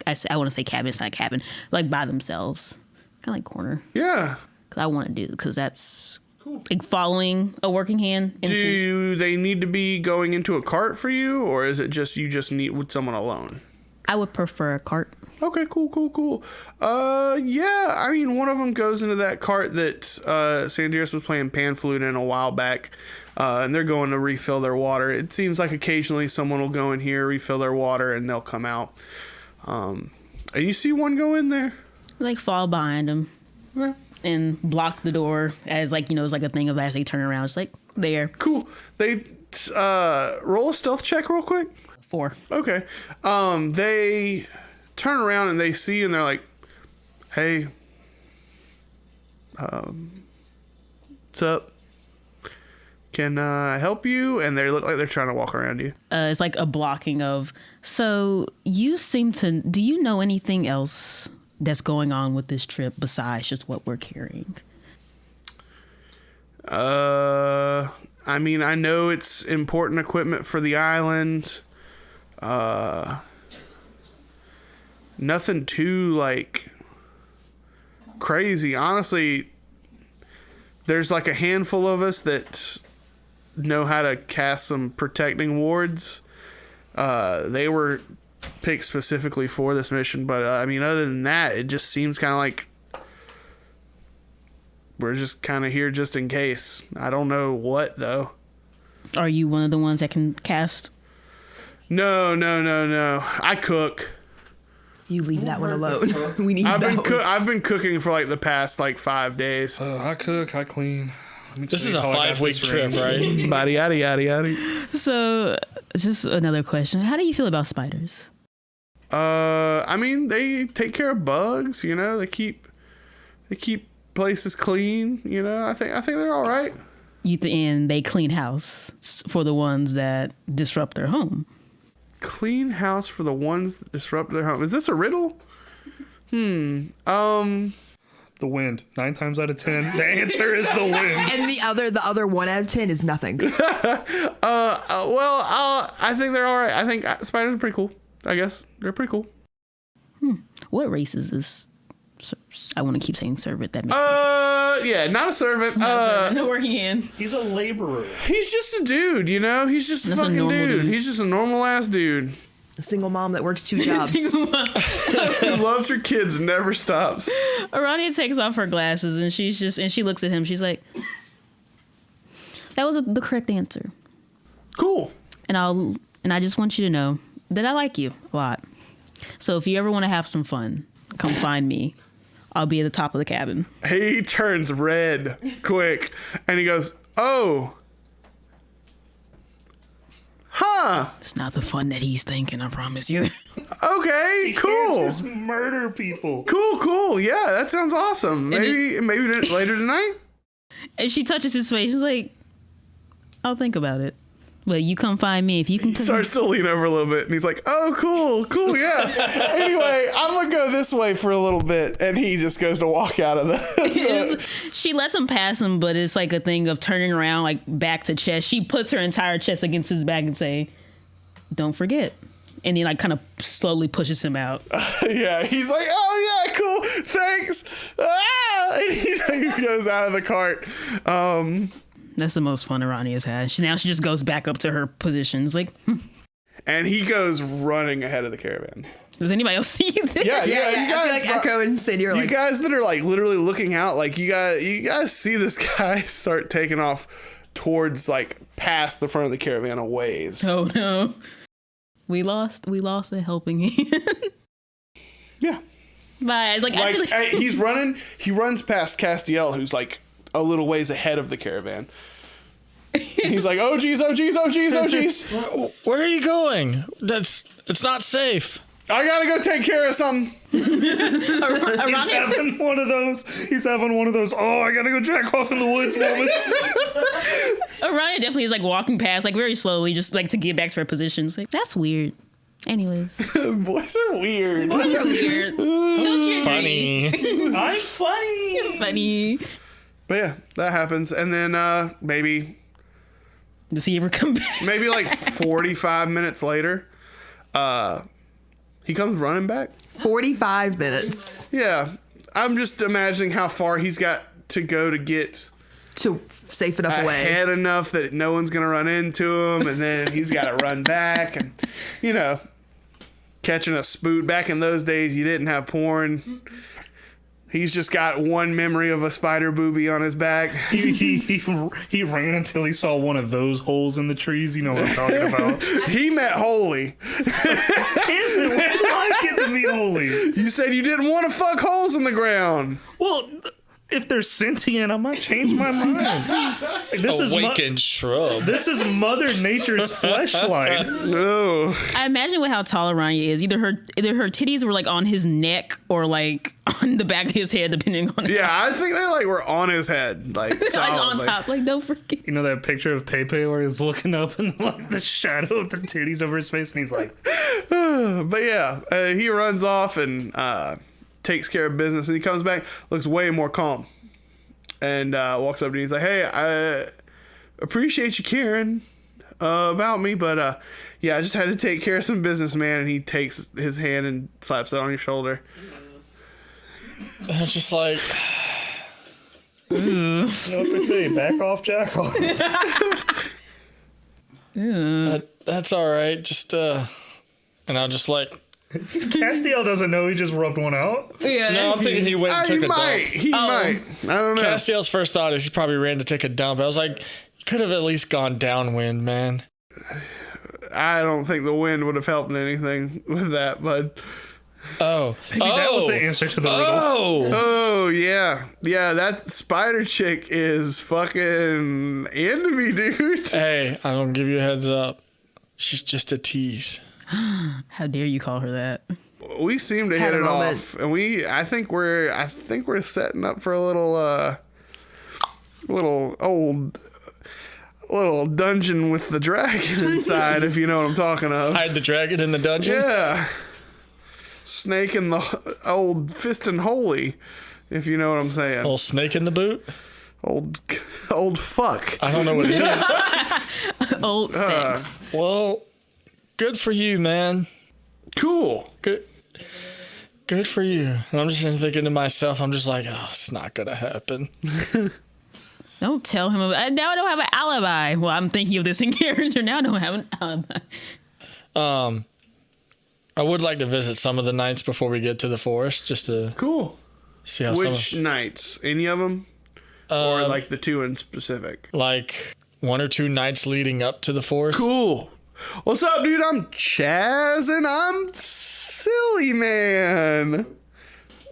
I want to say cabin, it's not a cabin, like by themselves, kind of like corner? Yeah. Because I want to do because that's cool. Like following a working hand. Do they need to be going into a cart for you, or is it just you just need with someone alone? I would prefer a cart. Okay, cool. Yeah, I mean, one of them goes into that cart that Sandira was playing pan flute in a while back, and they're going to refill their water. It seems like occasionally someone will go in here, refill their water, and they'll come out. And you see one go in there? Like fall behind them Okay. and block the door as like it's like a thing of as they turn around. It's like there. Cool. They roll a stealth check real quick. 4. Okay. They turn around and they see and they're like, "Hey, what's up? Can I help you?" And they look like they're trying to walk around you. It's like a blocking of. So you seem to. Do you know anything else that's going on with this trip besides just what we're carrying? I mean, I know it's important equipment for the island. Nothing too like crazy. Honestly, there's like a handful of us that know how to cast some protecting wards. They were picked specifically for this mission, but I mean, other than that, it just seems kind of like we're just kind of here just in case. I don't know what though. Are you one of the ones that can cast? No. I cook. You leave that one alone. We need I've that been one. I've been cooking for like the past like 5 days. I cook, I clean. This is a 5-week trip, right? Body yada. So, just another question. How do you feel about spiders? I mean, they take care of bugs. You know, they keep places clean. You know, I think they're all right. And they clean house for the ones that disrupt their home. Clean house for the ones that disrupt their home. Is this a riddle? The wind. 9 times out of 10, the answer is the wind. And the other 1 out of 10 is nothing. I think they're all right. I think spiders are pretty cool. I guess they're pretty cool. What race is this? I want to keep saying servant. That makes Yeah, not a servant. no working hand. He's a laborer. He's just a dude, you know? He's just a That's a fucking normal dude. dude. He's just a normal ass dude A single mom that works 2 jobs. who loves her kids and never stops. Arania takes off her glasses and she looks at him. She's like, "That was the correct answer." Cool. And I just want you to know that I like you a lot. So if you ever want to have some fun, come find me. I'll be at the top of the cabin. He turns red quick and he goes, "Oh. Huh. It's not the fun that he's thinking, I promise you. Okay, cool. Just murder people. Cool. Yeah, that sounds awesome. Maybe later tonight?" And she touches his face. She's like, "I'll think about it. But you come find me if you can." He starts to lean over a little bit and he's like, "Oh, cool, yeah." Anyway, I'm gonna go this way for a little bit, and he just goes to walk out of the She lets him pass him, but it's like a thing of turning around, like back to chest. She puts her entire chest against his back and say, "Don't forget." And he like kind of slowly pushes him out. Yeah, he's like, "Oh yeah, cool, thanks." And he goes out of the cart. That's the most fun Arania's had. Now she just goes back up to her position. It's like, And he goes running ahead of the caravan. does anybody else see this? Yeah, Yeah, you I guys, feel like Echo and Sandy are you like, guys that are like literally looking out, like you guys see this guy start taking off towards like past the front of the caravan a ways. Oh no. We lost a helping hand. Yeah. Bye. Like I feel like he runs past Castiel, who's like a little ways ahead of the caravan. He's like, "Oh geez. Where are you going? It's not safe. I gotta go take care of something." He's Arania, having one of those, "Oh, I gotta go jack off in the woods" moments. Arania definitely is like walking past, like very slowly, just like to get back to her position. It's like, that's weird. Anyways. Boys are weird. You're weird. Don't you Funny. I'm funny. funny. But yeah, that happens, and then maybe Does he ever come back? like 45 minutes later, he comes running back. 45 minutes Yeah, I'm just imagining how far he's got to go to get to safe enough away. ahead enough that no one's gonna run into him, and then he's got to run back, and catching a spoot. Back in those days, you didn't have porn. He's just got one memory of a spider booby on his back. He ran until he saw one of those holes in the trees. You know what I'm talking about. He met Holy. Damn it, when did I get to meet Holy? You said you didn't want to fuck holes in the ground. Well, if they're sentient, I might change my mind. Like, Awakened shrub. This is Mother Nature's fleshlight. No. I imagine with how tall Arania is, either her titties were like on his neck or like on the back of his head, depending on Yeah, I think they like were on his head, like on solidly. top. Like, don't forget. You know that picture of Pepe where he's looking up and like the shadow of the titties over his face, and he's like, But yeah, he runs off and takes care of business, and he comes back, looks way more calm, and walks up to me. He's like, "Hey, I appreciate you caring about me, but yeah, I just had to take care of some business, man." And he takes his hand and slaps it on your shoulder. I'm just like, you know what they say, back off, jack off. that's all right. Just and I'll just like, Castiel doesn't know he just rubbed one out. Yeah. no, I'm thinking he went and He took a might. dump. He might. I don't know. Castiel's first thought is he probably ran to take a dump. I was like, you could have at least gone downwind, man. I don't think the wind would have helped anything with that, bud. Oh, Maybe that was the answer to the riddle. Oh yeah, that spider chick is fucking into me, dude. Hey, I'm gonna give you a heads up. She's just a tease. How dare you call her that? We seem to Had hit a it moment. off, and I think we're setting up for a little dungeon with the dragon inside, if you know what I'm talking of. Hide the dragon in the dungeon. Yeah, Snake and the old fist and holy. if you know what I'm saying. Old snake in the boot. Old fuck. I don't know what it is. Old sex. Well, good for you, man. Cool. Good for you. And I'm just thinking to myself, I'm just like, oh, it's not gonna happen. Don't tell him. Now I don't have an alibi. Well, I'm thinking of this in character. Now I don't have an alibi. I would like to visit some of the nights before we get to the forest, just to Cool. see how Which nights? Any of them? Or like the two in specific? like 1 or 2 nights leading up to the forest. Cool. What's up, dude? I'm Chaz, and I'm Silly Man.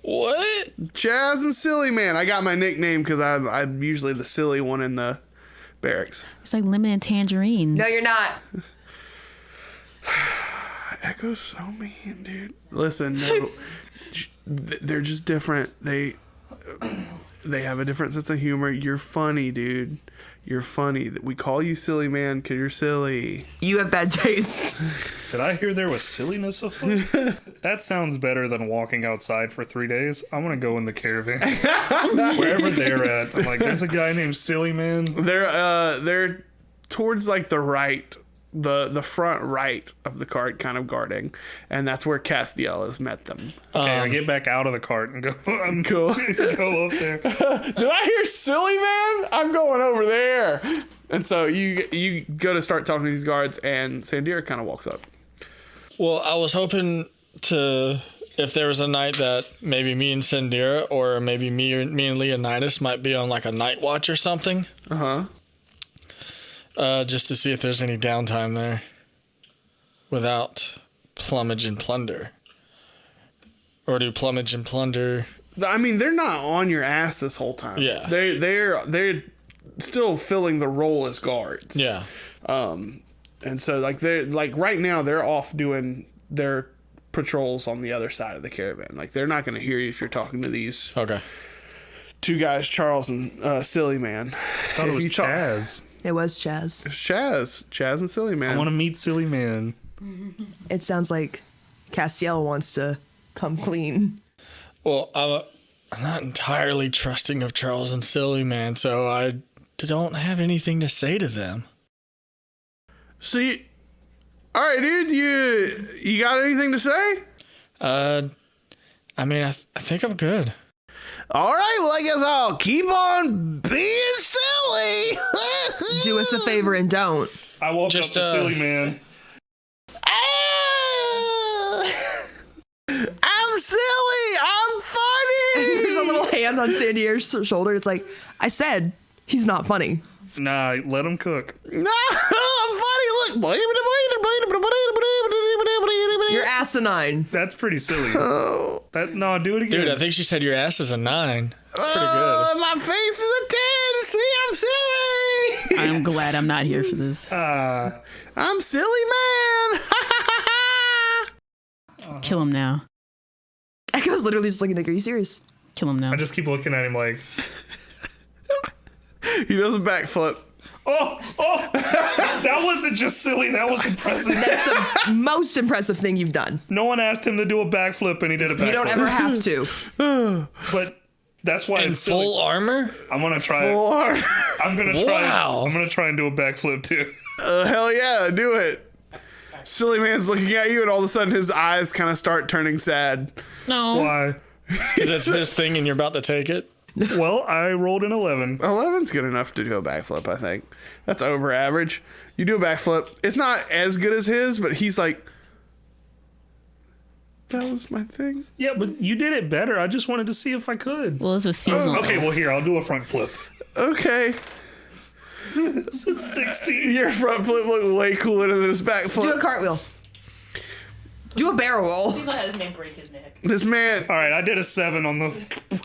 What? Chaz and Silly Man. I got my nickname because I'm usually the silly one in the barracks. It's like lemon and tangerine. No, you're not. Echo's so mean, dude. Listen, no, they're just different. They have a different sense of humor. You're funny, dude. You're funny. We call you Silly Man because you're silly. You have bad taste. Did I hear there was silliness afoot? That sounds better than walking outside for 3 days. I want to go in the caravan. Wherever they're at. I'm like, there's a guy named Silly Man. They're towards like the right, the front right of the cart, kind of guarding, and that's where Castiel has met them. Okay, I get back out of the cart and go. Cool. Go up there. Did I hear Silly Man? I'm going over there. And so you go to start talking to these guards, and Sandira kind of walks up. Well, I was hoping to, if there was a night that maybe me and Sandira, or maybe me and Leonidas might be on like a night watch or something. Just to see if there's any downtime there without plumage and plunder. Or do plumage and plunder... I mean, they're not on your ass this whole time. Yeah. They're still filling the role as guards. Yeah. And so like they're like right now they're off doing their patrols on the other side of the caravan. Like they're not going to hear you if you're talking to these Okay. two guys, Charles and Silly Man. I thought it was Chaz. It was Chaz. It's Chaz and Silly Man. I want to meet Silly Man. It sounds like Castiel wants to come clean. Well, I'm not entirely trusting of Charles and Silly Man, so I don't have anything to say to them. See, all right, dude. You got anything to say? I mean, I think I'm good. All right. Well, I guess I'll keep on being silly. Do us a favor and don't. I walk up to Silly Man. I'm silly. I'm funny. There's a little hand on Sandier's shoulder. It's like, I said, he's not funny. Nah, let him cook. No, I'm funny. Look. You're asinine. That's pretty silly. No, do it again. Dude, I think she said your ass is a 9. That's pretty good. My face is a 10. See, I'm silly. I'm glad I'm not here for this. I'm silly, man. Kill him now. Echo's literally just looking like, are you serious? Kill him now. I just keep looking at him like, He does a backflip. oh, that wasn't just silly. That was impressive. That's the most impressive thing you've done. No one asked him to do a backflip, and he did a backflip. You don't ever have to. But that's why In it's silly. full armor? I'm gonna try. Full arm. I'm gonna try. Wow. I'm gonna try and do a backflip too. Hell yeah, do it. Silly Man's looking at you, and all of a sudden his eyes kind of start turning sad. No. Why? Because it's his thing and you're about to take it? Well, I rolled an 11. 11's good enough to do a backflip, I think. That's over average. You do a backflip. It's not as good as his, but he's like, that was my thing. Yeah, but you did it better. I just wanted to see if I could. Well, it's a seasonal. Okay, well here I'll do a front flip. Okay. This is 16. Your front flip looked way cooler than his back flip. Do a cartwheel. Do a barrel roll. He's gonna have this man break his neck. This man, All right, I did a 7 on the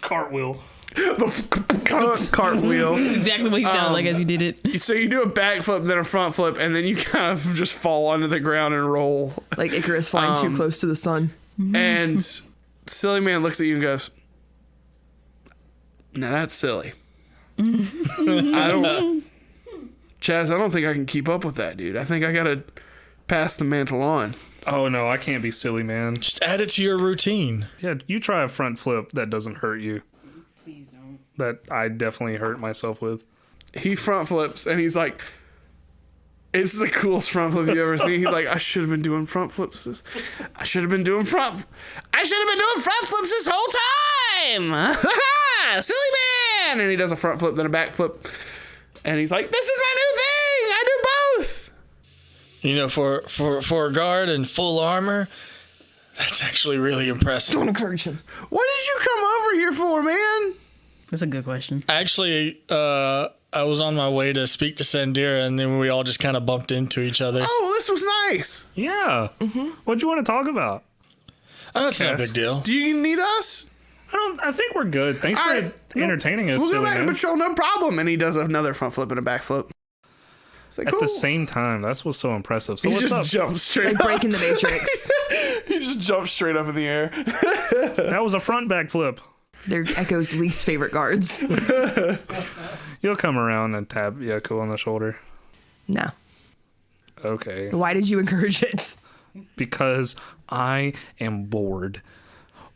cartwheel. the cartwheel. Exactly what he sounded like as he did it. So you do a backflip, then a front flip, and then you kind of just fall onto the ground and roll. Like Icarus flying too close to the sun. And Silly Man looks at you and goes, now that's silly. Chaz, I don't think I can keep up with that, dude. I think I gotta pass the mantle on. Oh no, I can't be silly, man. Just add it to your routine. Yeah, you try a front flip that doesn't hurt you. that I definitely hurt myself with. He front flips and he's like, it's the coolest front flip you've ever seen. He's like, I should have been doing front flips. I should have been doing front flips this whole time. Silly man. And he does a front flip, then a back flip. And he's like, this is my new thing. I do both. You know, for a guard in full armor, that's actually really impressive. Don't encourage him. What did you come over here for, man? That's a good question. Actually, I was on my way to speak to Sandira, and then we all just kind of bumped into each other. Oh, this was nice. Yeah. What do you want to talk about? Oh, that's not a Yes. big deal. Do you need us? I think we're good. Thanks All for right. entertaining us. We'll go silly back to man. patrol, no problem. And he does another front flip and a back flip. It's like, At cool. the same time. That's what's so impressive. So He what's just up? jumps straight Like up. breaking the Matrix. He just jumps straight up in the air. That was a front back flip. They're Echo's least favorite guards. You'll come around and tap Yako on the shoulder. No. Okay. Why did you encourage it? Because I am bored.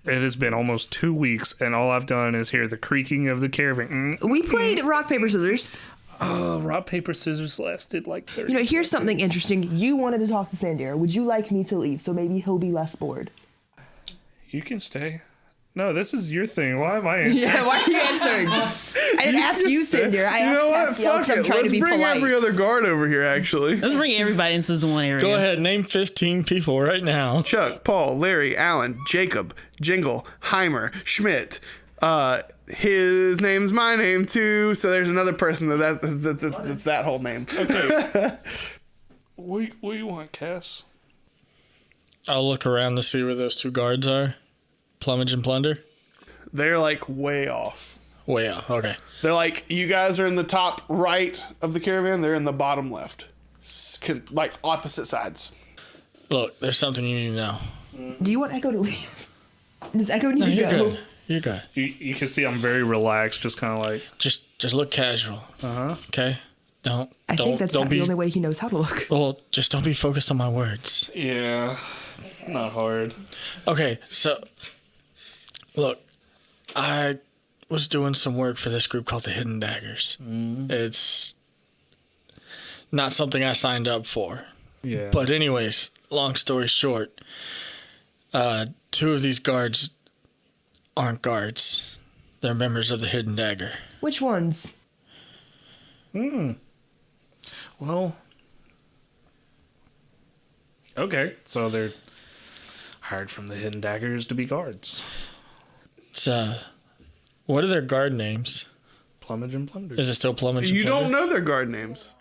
It has been almost 2 weeks, and all I've done is hear the creaking of the caravan. We played rock, paper, scissors. Rock, paper, scissors lasted like 30 You know, here's something seconds. interesting. You wanted to talk to Sandira. Would you like me to leave so maybe he'll be less bored? You can stay. No, this is your thing. Why am I answering? Yeah, why are you answering? I didn't ask you, Sandira. I You know what? asked Castiel Fuck 'cause I'm it. trying Let's to be bring polite. every other guard over here, actually. Let's bring everybody into this one area. Go ahead, name 15 people right now. Chuck, Paul, Larry, Alan, Jacob, Jingle, Heimer, Schmidt. His name's my name too. So there's another person that's that whole name. What do you want, Cass? I'll look around to see where those two guards are. Plumage and Plunder. They're like way off. Way out. Okay. They're like, you guys are in the top right of the caravan. They're in the bottom left. Like opposite sides. Look, there's something you need to know. Do you want Echo to leave? Does Echo need No, to you're go? good. You're good. You can see I'm very relaxed, just kind of like, Just look casual. Okay. Don't. I think that's don't not be. the only way he knows how to look. Well, just don't be focused on my words. yeah, not hard. Okay, so look, I was doing some work for this group called the Hidden Daggers. It's not something I signed up for. Yeah. But anyways, long story short, two of these guards aren't guards. They're members of the Hidden Dagger. Which ones? Well, okay. So they're hired from the Hidden Daggers to be guards. It's what are their guard names? Plumage and Plunder. Is it still Plumage and You don't Plunder? know their guard names.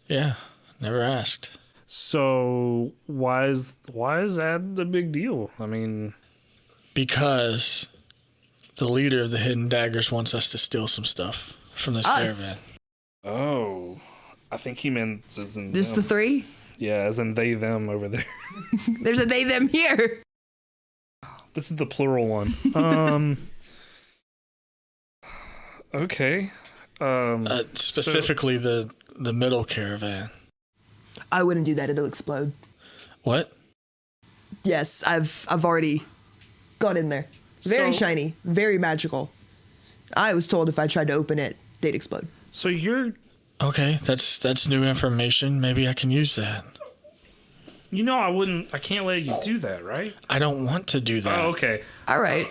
Yeah, never asked. So why is that the big deal? I mean, Because the leader of the Hidden Daggers wants us to steal some stuff from this Us. caravan. oh, I think he meant as in Just the them. three? Yeah, as in they them over there. There's a they, them here. This is the plural one. Okay. Specifically the middle caravan. I wouldn't do that. It'll explode. What? Yes, I've already gone in there. Very So- shiny, very magical. I was told if I tried to open it, they'd explode. So you're, Okay, that's new information. Maybe I can use that. I can't let you do that, right? I don't want to do that. Oh, okay. All right.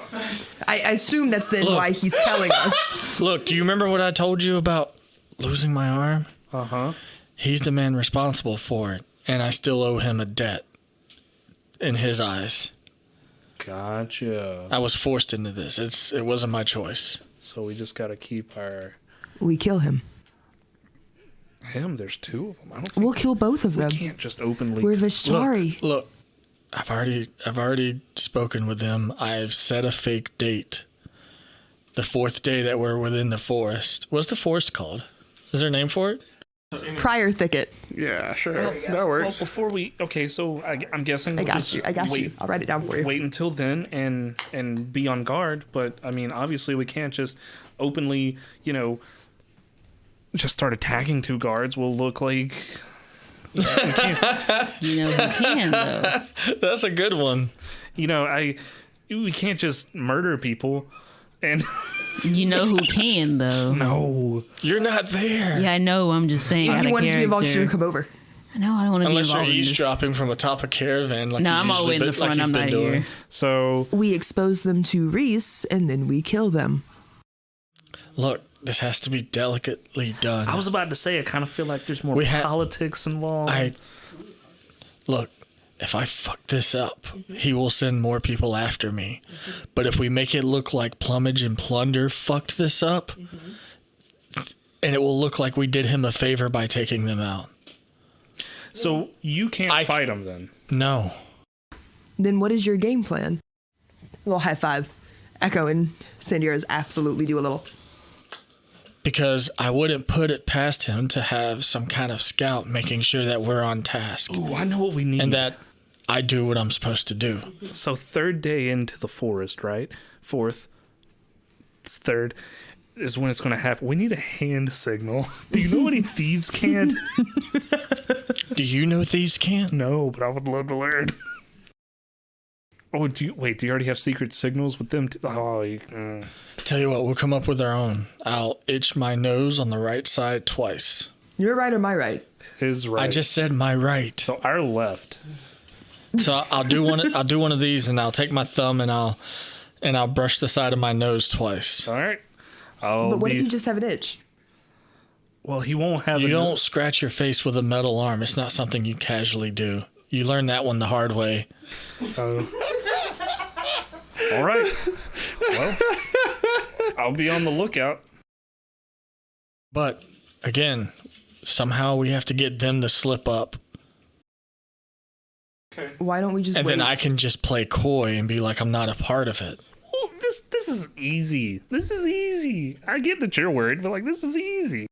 I assume that's then Look. why he's telling us. Look, do you remember what I told you about losing my arm? Uh-huh. He's the man responsible for it, and I still owe him a debt in his eyes. Gotcha. I was forced into this. It wasn't my choice. So we just got to keep our... We kill him. Him, there's two of them. I don't think We'll kill both of we them. can't just openly... We're Vishtari. Look, I've already spoken with them. I've set a fake date. The fourth day that we're within the forest. What's the forest called? Is there a name for it? Prior thicket. Yeah, sure. That Well, works. before we... Okay, so I'm guessing... I we'll got just you. I got wait, you. I'll write it down for you. Wait until then and be on guard. But, I mean, obviously we can't just openly, just start attacking two guards. We'll look like... You know who can though. That's a good one. we can't just murder people And You know who can though. no, You're not there. Yeah, I know. I'm just saying. If out you of wanted to be involved, you should character. come over. No, I don't want to be Unless you're involved in this. eavesdropping from atop a caravan. Like No, you I'm all the way in the usually front. I'm you've not been here. doing. so We expose them to Reese, and then we kill them. Look, this has to be delicately done. I was about to say, I kind of feel like there's more We had- politics involved. Look, if I fuck this up, he will send more people after me. But if we make it look like Plumage and Plunder fucked this up, and it will look like we did him a favor by taking them out. So you can't fight him then? No. Then what is your game plan? A little high five. Echo and Sandira's absolutely do a little. Because I wouldn't put it past him to have some kind of scout making sure that we're on task. Ooh, I know what we need. And that I do what I'm supposed to do. So third day into the forest, right? Fourth, it's third is when it's going to happen. We need a hand signal. Do you know any thieves can't? Do you know these can't? No, but I would love to learn. Oh, do you already have secret signals with them? Tell you what, we'll come up with our own. I'll itch my nose on the right side twice. Your right or my right? His right. I just said my right. So our left. So I'll do one. I'll do one of these, and I'll take my thumb and I'll brush the side of my nose twice. All right. But what if you just have an itch? Well, he won't have. You don't scratch your face with a metal arm. It's not something you casually do. You learn that one the hard way. All right. Well, I'll be on the lookout. But again, somehow we have to get them to slip up, Okay. Why don't we just and wait? then I can just play coy and be like, I'm not a part of it. Oh, this is easy. This is easy. I get that you're worried, but like this is easy.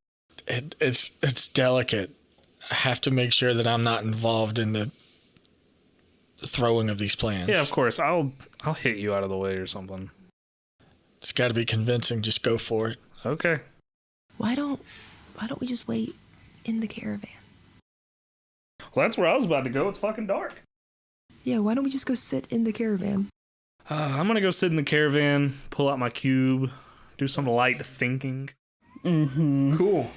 It's delicate. I have to make sure that I'm not involved in the throwing of these plans. Yeah, of course. I'll hit you out of the way or something. It's got to be convincing. Just go for it. Okay. Why don't we just wait in the caravan? Well, that's where I was about to go. It's fucking dark. Yeah, why don't we just go sit in the caravan? I'm gonna go sit in the caravan, pull out my cube, do some light thinking. Mm-hmm. Cool.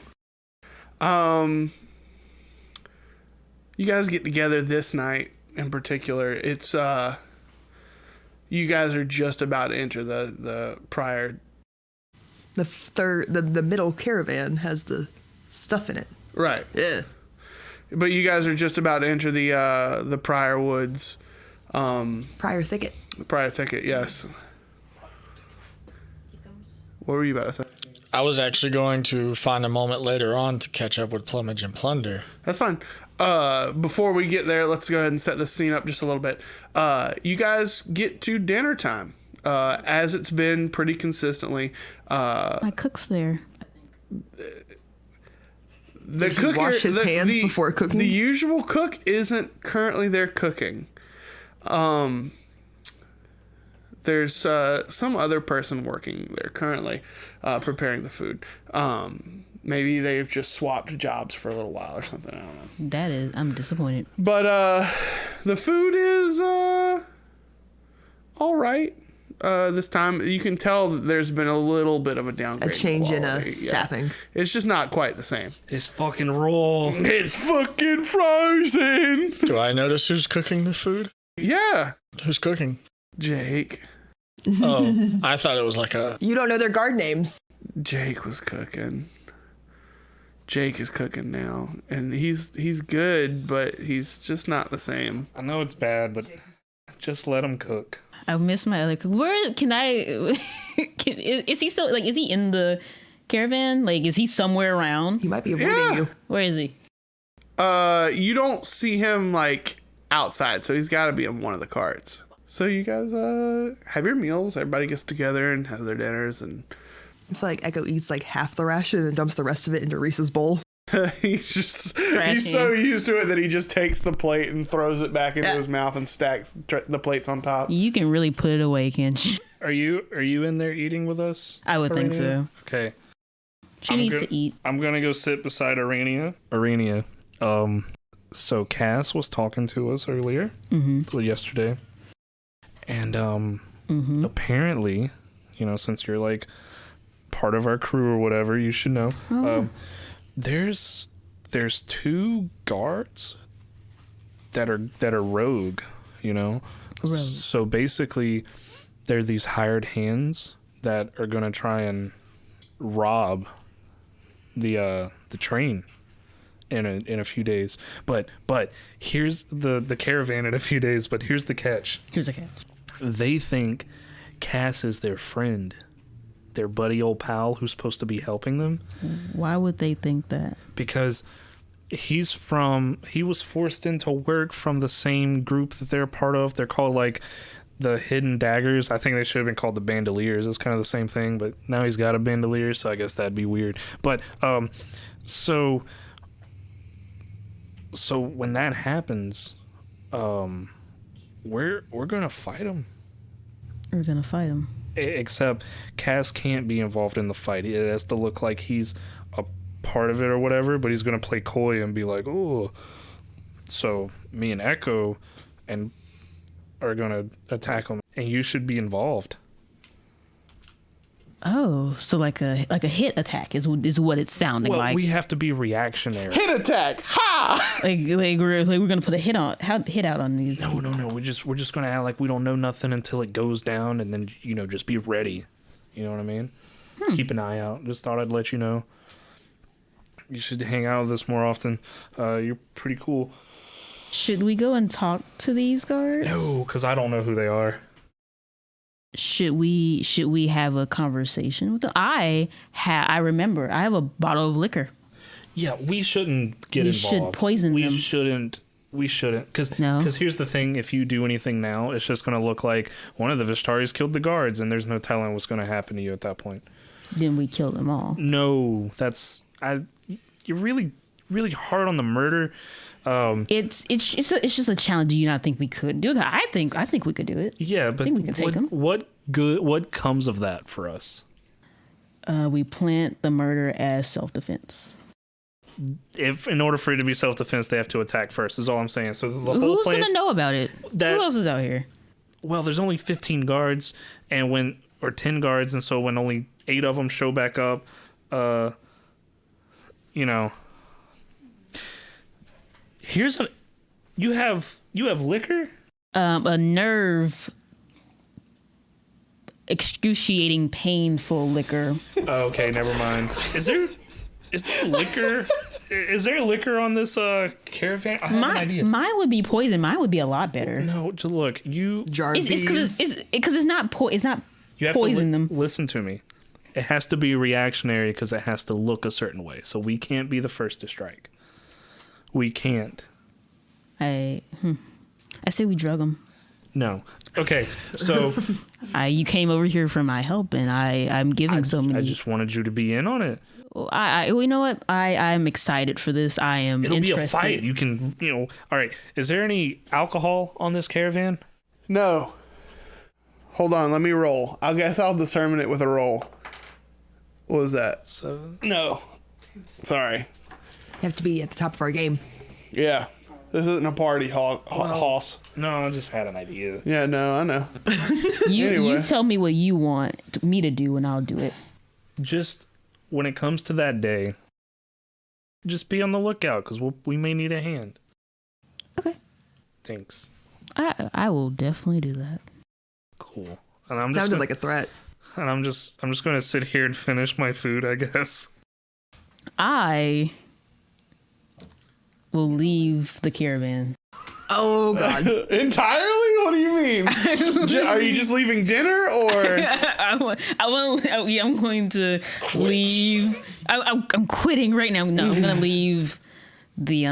You guys get together this night in particular. It's you guys are just about to enter the prior. The middle caravan has the stuff in it. Right. Yeah. But you guys are just about to enter the prior woods. Prior thicket. Prior thicket, yes. What were you about to say? I was actually going to find a moment later on to catch up with Plumage and Plunder. That's fine. Before we get there, let's go ahead and set this scene up just a little bit. You guys get to dinner time, as it's been pretty consistently. My cook's there. The Did he wash his hands before cooking? The usual cook isn't currently there cooking. There's some other person working there currently, preparing the food. Maybe they've just swapped jobs for a little while or something. I don't know. I'm disappointed. But the food is all right. This time you can tell that there's been a little bit of a downgrade. A change in quality. staffing. It's just not quite the same. It's fucking raw. It's fucking frozen. Do I notice who's cooking the food? Yeah, Who's cooking? Jake. Oh, I thought it was like a... You don't know their guard names. Jake was cooking. Jake is cooking now, and he's good, but he's just not the same. I know it's bad, but just let him cook. I miss my other cook. Where can I? Is he still is he in the caravan? Like, is he somewhere around? He might be avoiding Yeah. you. Where is he? You don't see him like outside, so he's got to be in one of the carts. So you guys have your meals. Everybody gets together and has their dinners, and I feel like Echo eats like half the ration and then dumps the rest of it into Reese's bowl. he's so used to it that he just takes the plate and throws it back into his mouth and stacks the plates on top. You can really put it away, can't you? Are you in there eating with us? I would think Arania? so. Okay. She needs to eat. I'm gonna go sit beside Arania. So Cass was talking to us earlier, yesterday, and apparently since you're like part of our crew or whatever, you should know. There's 2 guards that are rogue, So basically, they're these hired hands that are gonna try and rob the train in a few days. But here's the caravan in a few days. But here's the catch. They think Cass is their friend, their buddy old pal who's supposed to be helping them. Why would they think that? Because he was forced into work from the same group that they're part of. They're called like the Hidden Daggers. I think they should have been called the Bandoliers. It's kind of the same thing, but now he's got a bandolier, so I guess that'd be weird. But so when that happens, we're gonna fight him. We're gonna fight him. Except Cass can't be involved in the fight. It has to look like he's a part of it or whatever, but he's gonna play coy and be like, "Oh." So me and Echo are gonna attack him, and you should be involved. Oh, so like a hit attack is what it's sounding like. We have to be reactionary. Hit attack! Ha! we're gonna put a hit out on these. No. We're just gonna act like we don't know nothing until it goes down, and then just be ready. You know what I mean? Keep an eye out. Just thought I'd let you know. You should hang out with us more often. You're pretty cool. Should we go and talk to these guards? No, because I don't know who they are. Should we have a conversation with them? I remember I have a bottle of liquor. Yeah, we shouldn't get involved. We should poison them. We shouldn't. Because here's the thing. If you do anything now, it's just going to look like one of the Vishtaris killed the guards, and there's no telling what's going to happen to you at that point. Then we kill them all. No, you're really, really hard on the murder. It's just a challenge. Do you not think we could do it? I think we could do it. Yeah, but I think we could take them. What comes of that for us? We plant the murder as self-defense. If in order for it to be self-defense, they have to attack first. Is all I'm saying. So who's gonna know about it? Who else is out here? Well, there's only 15 guards, or 10 guards, and so when only 8 of them show back up, you have liquor? A nerve excruciating painful liquor. Okay, never mind. Is there liquor? Is there liquor on this caravan? I have an idea. Mine would be poison. Mine would be a lot better. No, look, Jarvis. It's because it's not you have poison to them. Listen to me. It has to be reactionary because it has to look a certain way. So we can't be the first to strike. We can't. I say we drug them. No. Okay, so you came over here for my help, and I'm giving so many. I just wanted you to be in on it. You know what? I'm excited for this. I am. It'll interested. be a fight. You can, All right. Is there any alcohol on this caravan? No. Hold on, let me roll. I guess I'll determine it with a roll. What was that? No. Sorry. You have to be at the top of our game. Yeah. This isn't a party, hoss. No, I just had an idea. Yeah, no, I know. You tell me what you want me to do, and I'll do it. Just when it comes to that day, just be on the lookout because we may need a hand. Okay. Thanks. I will definitely do that. Cool. And Sounded like a threat. And I'm just going to sit here and finish my food, I guess. I will leave the caravan. Oh God! Entirely? What do you mean? Are you just leaving dinner, or? I'm going to leave. I'm quitting right now. No, I'm gonna leave the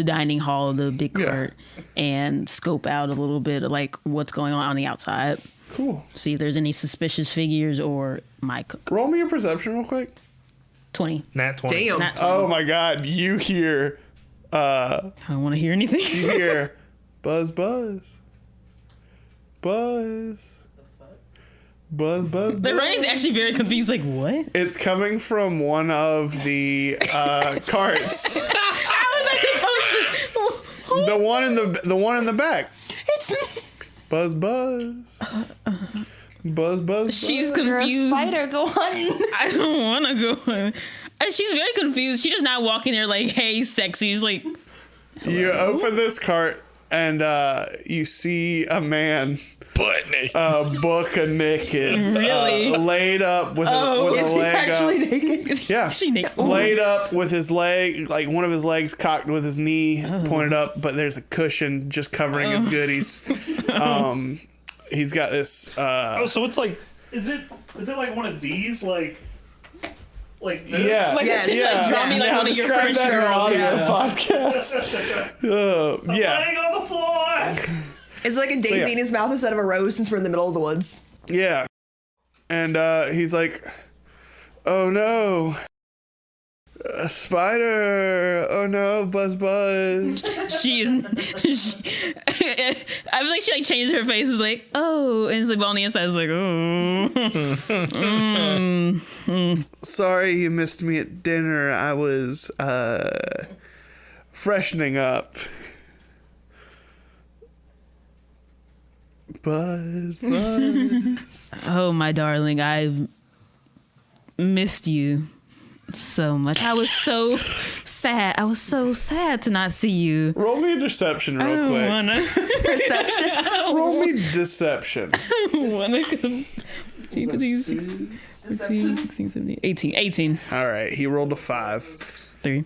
dining hall, the big cart, and scope out a little bit of like what's going on the outside. Cool. See if there's any suspicious figures or my cook. Roll me your perception real quick. 20. Nat 20. Damn. Nat 20. Oh my God! You hear? I don't want to hear anything. You hear? Buzz, buzz, buzz, buzz, buzz. The Ryan's actually very confused. Like what? It's coming from one of the carts. How was I supposed to? The one in the back. It's buzz, buzz, Buzz. She's You're a confused. spider. Go hunting. I don't want to go. And she's very confused. She does not walk in there like, "Hey, sexy." She's like, You open this cart and you see a man Butt naked. book a naked, Really? laid up with Oh, a Is he leg actually up. naked? Yeah, she naked. laid up with his leg, like one of his legs cocked with his knee Oh. pointed up, but there's a cushion just covering his goodies. He's got this. Oh, so it's like, is it like one of these, like this? Yeah, Like, Yes. it's like, draw me like Now one of your describe French that in girls. audio Yeah. podcast. Yeah, Laying on the floor. It's like a daisy Yeah. in his mouth instead of a rose since we're in the middle of the woods. yeah, and he's like, "Oh no, a spider! Oh no, Buzz." She is. I feel like she like changed her face. Was like, oh, and it's like, but on the inside, it's like, oh. Sorry you missed me at dinner. I was freshening up. Buzz. Oh, my darling, I've missed you so much. I was so sad. I was so sad to not see you. Roll me a deception I real don't quick. wanna. Perception. Roll me deception. wanna 15, 16, 17, 18. All right, he rolled a 5. 3.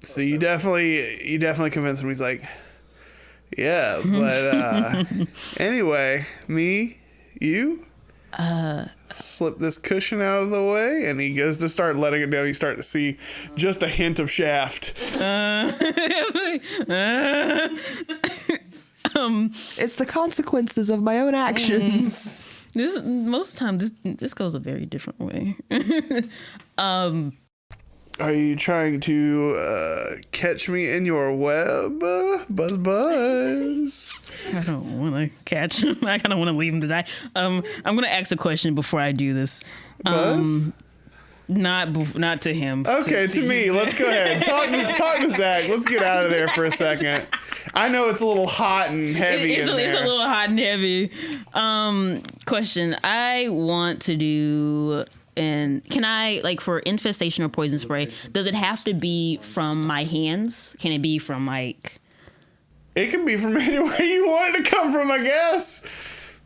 So you definitely convinced him. He's like, yeah, but anyway, you slip this cushion out of the way, and he goes to start letting it down. You start to see just a hint of shaft. It's the consequences of my own actions. This most times this goes a very different way. Are you trying to catch me in your web, Buzz? I don't want to catch him. I kind of want to leave him to die. I'm gonna ask a question before I do this. Buzz? Not to him. Okay, to me. Let's go ahead. Talk to Zack. Let's get out of there for a second. I know it's a little hot and heavy It's in a there. little hot and heavy. Question. I want to do. And can I, like, for infestation or poison spray, does it have to be from my hands? Can it be from, like... It can be from anywhere you want it to come from, I guess.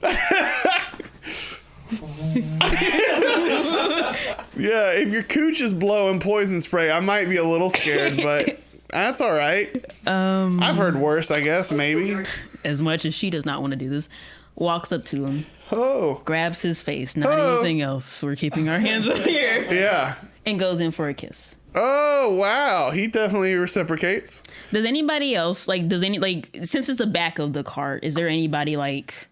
Yeah, if your cooch is blowing poison spray, I might be a little scared, but that's all right. I've heard worse, I guess, maybe. As much as she does not want to do this, walks up to him, Oh, grabs his face, not Oh. anything else. We're keeping our hands up here. yeah. And goes in for a kiss. Oh, wow. He definitely reciprocates. Does anybody else, like, since it's the back of the cart, is there anybody, like...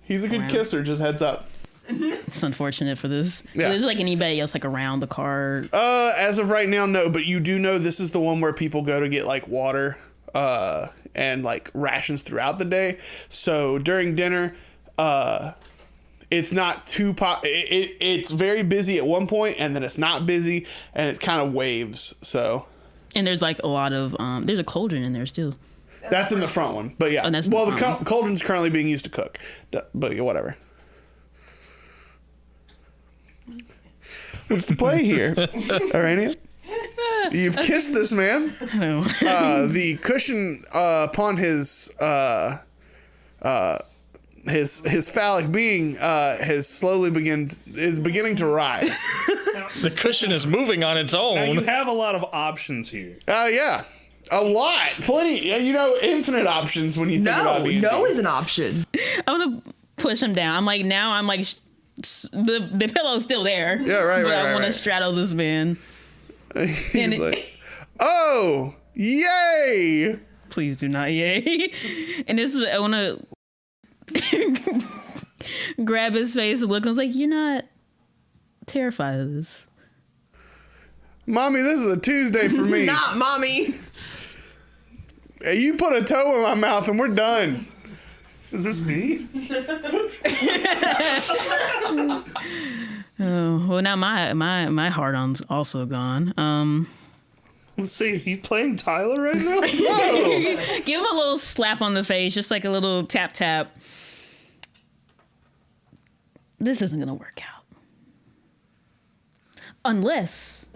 He's a good Around. kisser, just heads up. It's unfortunate for this. Yeah. Is there, like, anybody else, like, around the cart? As of right now, no, but you do know this is the one where people go to get, like, water and, like, rations throughout the day. So during dinner, it's not too it's very busy at one point, and then it's not busy, and it kind of waves. So And there's, like, a lot of... there's a cauldron in there, still. that's in the front one. But yeah, Oh, that's well, the the front one. cauldron's currently being used to cook. But yeah, whatever. What's the play here, Arania? You've kissed this man. No. The cushion upon his phallic being is beginning to rise. The cushion is moving on its Now you own. have a lot of options here. Yeah, a lot, plenty. Infinite options when you think about No, D&D. no is an option. I'm gonna push him down. I'm like, the pillow's still there. Yeah, right, But right, I right, want to right. straddle this man. He's And it- like, oh, yay! Please do not, yay. And this is, I want to grab his face and look. I was like, you're not terrified of this. Mommy, this is a Tuesday for me. Not mommy. Hey, you put a toe in my mouth and we're done. Is this me? Oh, well, now my hard-on's also gone. Let's see. He's playing Tyler right now? Give him a little slap on the face, just like a little tap. this isn't gonna work out. Unless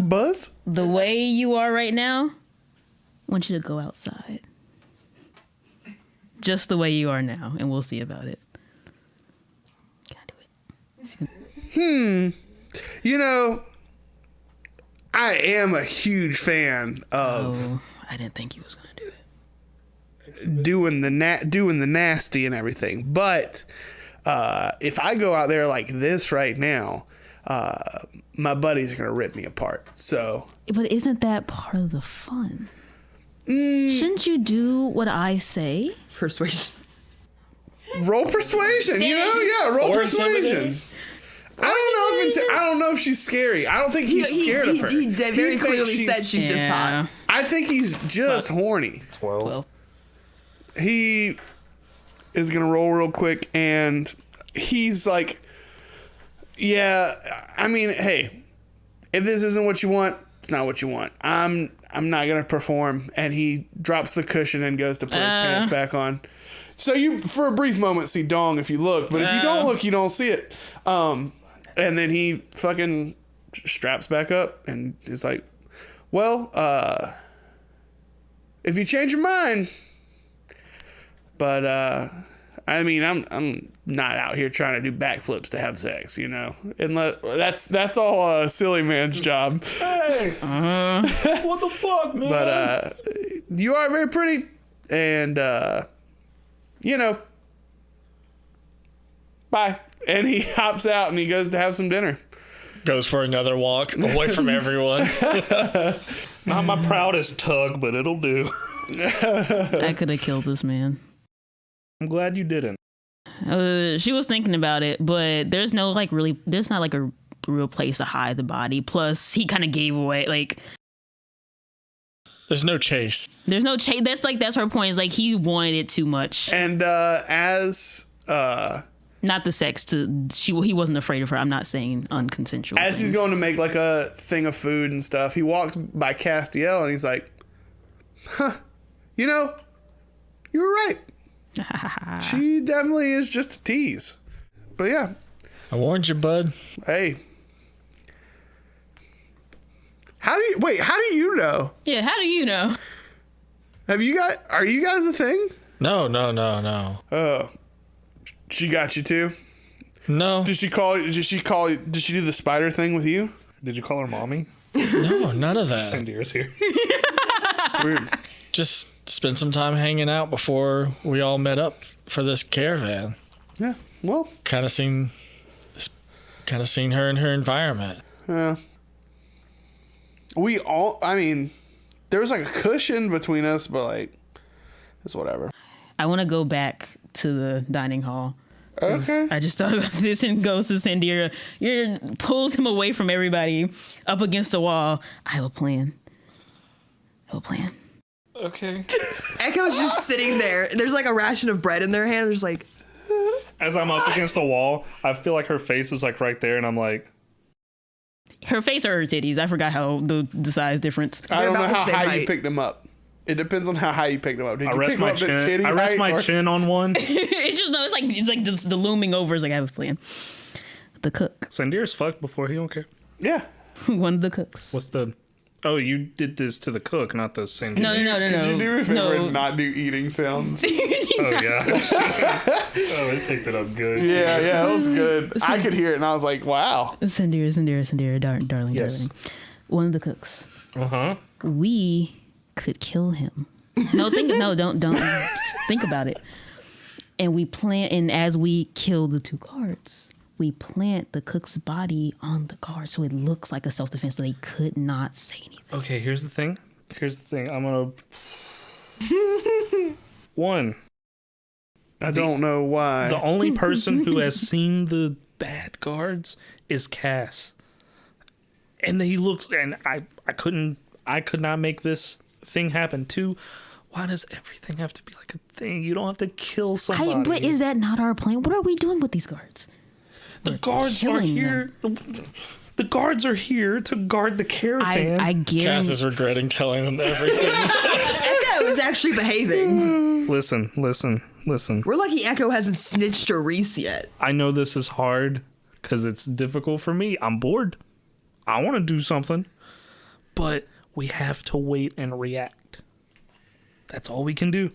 Buzz? the way you are right now, I want you to go outside. Just the way you are now, and we'll see about it. Can I do it? You know, I am a huge fan of Oh, I didn't think he was gonna do it. doing the nasty and everything. But if I go out there like this right now, my buddies are gonna rip me apart. So, But isn't that part of the fun? Shouldn't you do what I say? Persuasion. roll persuasion. You know, yeah, roll Or persuasion. intimidating. I don't know if she's scary. I don't think he's scared of her. He very He clearly thinks said she's just hot. I think he's just horny. 12. Well, He is gonna roll real quick, and he's like, "Yeah, I mean, hey, if this isn't what you want, it's not what you want. I'm not gonna perform." And he drops the cushion and goes to put his pants back on. So you, for a brief moment, see dong if you look, but if you don't look, you don't see it. And then he fucking straps back up and is like, "Well, if you change your mind." But I mean, I'm not out here trying to do backflips to have sex, you know. And that's all a silly man's job. Hey! What the fuck, man? But you are very pretty, and you know, bye. And he hops out and he goes to have some dinner. Goes for another walk away from everyone. Not my proudest tug, but it'll do. I could have killed this man. I'm glad you didn't. She was thinking about it, but there's not like a real place to hide the body. Plus, he kind of gave away, like, There's no chase. there's no chase. That's her point. Is like he wanted it too much. And Not the sex. He wasn't afraid of her. I'm not saying unconsensual. as he's going to make like a thing of food and stuff, he walks by Castiel and he's like, "Huh, you know, you were right. She definitely is just a tease." But yeah, I warned you, bud. hey. How do you know? Yeah. How do you know? Are you guys a thing? No. Oh. She got you too? No. Did she do the spider thing with you? Did you call her mommy? No, none of that. Sandira's here. Weird. Just spent some time hanging out before we all met up for this caravan. Yeah. Well, Kind of seen her in her environment. I mean, there was like a cushion between us, but like, it's whatever. I want to go back to the dining hall. Okay. I just thought about this and goes to Sandira. Pulls him away from everybody up against the wall. I have a plan. Okay. Echo's just sitting there. There's like a ration of bread in their hand. There's like, As I'm up against the wall, I feel like her face is like right there, and I'm like, Her face or her titties. I forgot how the size difference. I don't know about the how same high you height. picked them up. It depends on how high you picked them up. Did I you rest pick them my up at chin. titty I rest height, my or- chin on one. it's like the looming over is like I have a plan. The cook. Sandira's fucked before. He don't care. Yeah. One of the cooks. What's the? Oh, you did this to the cook, not the Sandira. No. Could you do me a favor and not do eating sounds? Oh yeah. Oh, they picked it up good. Yeah, it was good. I could hear it and I was like, wow. Sandira, darling, Yes. darling. One of the cooks. Uh-huh. We could kill him. Don't think about it. And we plant, and as we kill the two guards, we plant the cook's body on the guard so it looks like a self-defense, so they could not say anything. Okay, here's the thing. I'm gonna. One. I don't know why. The only person who has seen the bad guards is Cass. And he looks, and I could not make this thing happen. Two, why does everything have to be like a thing? You don't have to kill somebody. But is that not our plan? What are we doing with these guards? The guards are killing here. The guards are here to guard the caravan. I Cass guarantee. is regretting telling them everything. Echo is actually behaving. Listen. Listen, We're lucky Echo hasn't snitched to Reese yet. I know this is hard because it's difficult for me. I'm bored. I want to do something. But we have to wait and react. That's all we can do.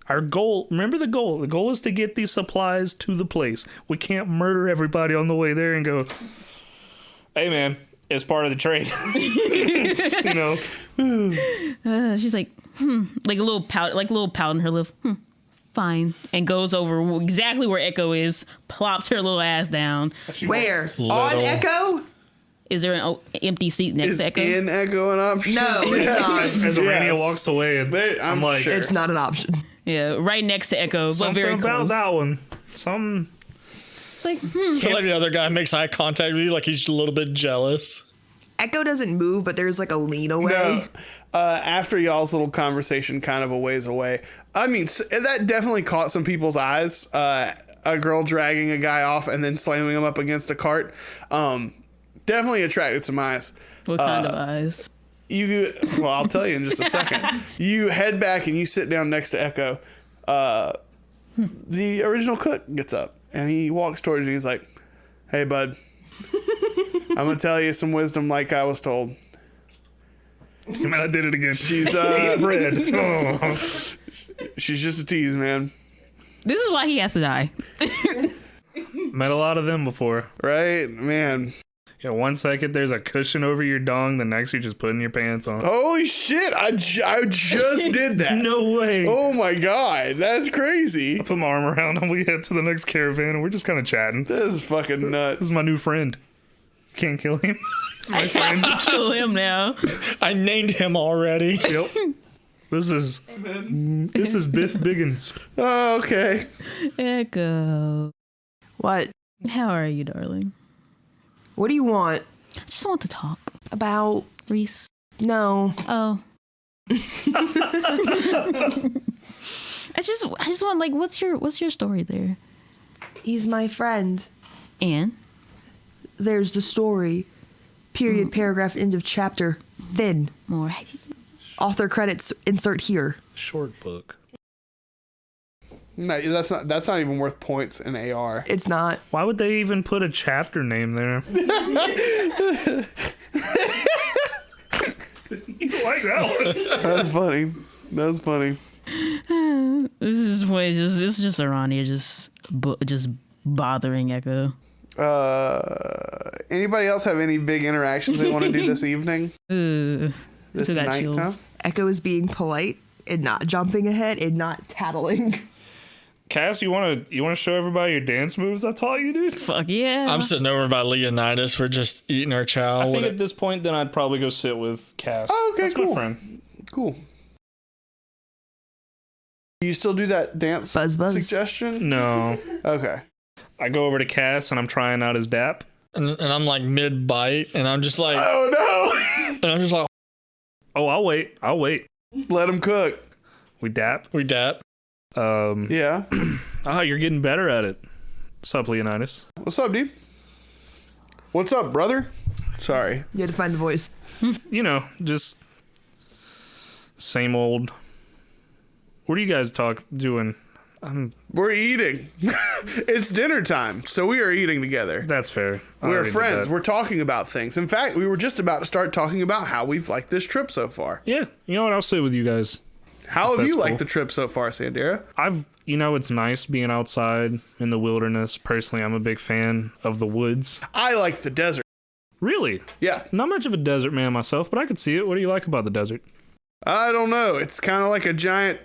Our goal, remember the goal. The goal is to get these supplies to the place. We can't murder everybody on the way there and go, hey, man, it's part of the trade. You know? She's like, like a little pout in her lip. Fine, and goes over exactly where Echo is, plops her little ass down. Where? On Echo? Is there an empty seat next Is to Echo? in Echo an option? No, it's not. As Arania Yes. walks away, and I'm like, sure. It's not an option. Yeah, right next to Echo, but something very about close. that one. Some It's like, I feel like the other guy makes eye contact with you, like he's a little bit jealous. Echo doesn't move, but there's like a lean away. No. After y'all's little conversation, kind of a ways away. I mean, that definitely caught some people's eyes. A girl dragging a guy off and then slamming him up against a cart. Definitely attracted some eyes. what kind of eyes? Well, I'll tell you in just a second. You head back and you sit down next to Echo. The original cook gets up and he walks towards you. And he's like, "Hey, bud, I'm gonna tell you some wisdom like I was told. man, I did it again. She's Bread. Oh. she's just a tease, man. This is why he has to die. Met a lot of them before. Right, man. Yeah, 1 second there's a cushion over your dong, the next you're just putting your pants on. Holy shit! I just did that. No way. Oh my god, that's crazy. Put my arm around him. We head to the next caravan, and we're just kind of chatting. This is fucking This nuts. is my new friend. Can't kill him. It's my friend. Kill him now. I named him already. Yep. This is Biff Biggins. Oh, okay. Echo. What? How are you, darling? What do you want? I just want to talk. About? Reese. No. Oh. I just want, like, what's your story there? He's my friend. And There's the story. Period, paragraph, end of chapter. Thin. more. Author credits insert here. Short book. No, that's not even worth points in AR. It's not. Why would they even put a chapter name there? You like that one? That's funny. That's funny. This is way it's just Arania just bothering Echo. Anybody else have any big interactions they want to do this evening? Ooh, This still got night chills. time? Echo is being polite and not jumping ahead and not tattling. Cass, you wanna show everybody your dance moves I taught you, dude? Fuck yeah. I'm sitting over by Leonidas. We're just eating our chow. I think at this point, then I'd probably go sit with Cass. Oh, okay, That's cool. my friend. Cool. Do you still do that dance Buzz, buzz. suggestion? No, Okay. I go over to Cass and I'm trying out his dap. and I'm like mid bite, and I'm just like, Oh and I'm just like, Oh, I'll wait. no! Let him cook. We dap. we dap. Yeah. You're getting better at it. What's up, Leonidas? What's up, dude? What's up, brother? Sorry. You had to find the voice. You know, just same old. What are you guys doing? We're eating. It's dinner time, so we are eating together. That's fair. I We're already did friends. that. We're talking about things. In fact, we were just about to start talking about how we've liked this trip so far. Yeah, you know what? I'll sit with you guys. How have That's you liked cool. the trip so far, Sandira? It's nice being outside in the wilderness. Personally, I'm a big fan of the woods. I like the desert. Really? Yeah. Not much of a desert man myself, but I could see it. What do you like about the desert? I don't know. It's kind of like a giant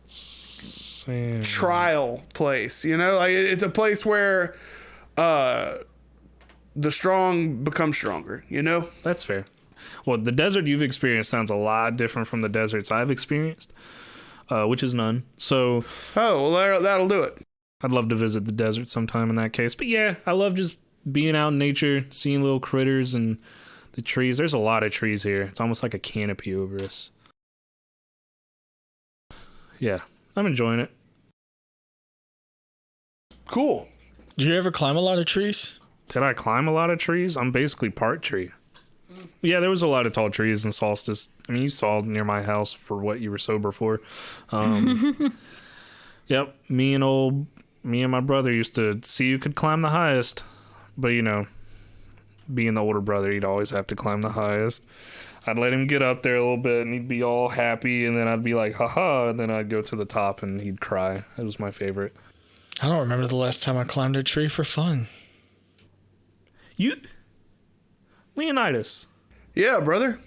Sand. trial place, you know? Like it's a place where the strong become stronger, you know? That's fair. Well, the desert you've experienced sounds a lot different from the deserts I've experienced, which is none. So Oh, well, that'll do it. I'd love to visit the desert sometime in that case. But yeah, I love just being out in nature, seeing little critters and the trees. There's a lot of trees here. It's almost like a canopy over us. Yeah, I'm enjoying it. Cool. Do you ever climb a lot of trees? Did I climb a lot of trees? I'm basically part tree. Yeah, there was a lot of tall trees in Solstice. I mean, you saw near my house for what you were sober for. Yep, me and my brother used to see who could climb the highest. But, you know, being the older brother, he'd always have to climb the highest. I'd let him get up there a little bit, and he'd be all happy, and then I'd be like, haha, and then I'd go to the top, and he'd cry. It was my favorite. I don't remember the last time I climbed a tree for fun. Leonidas, Yeah, brother.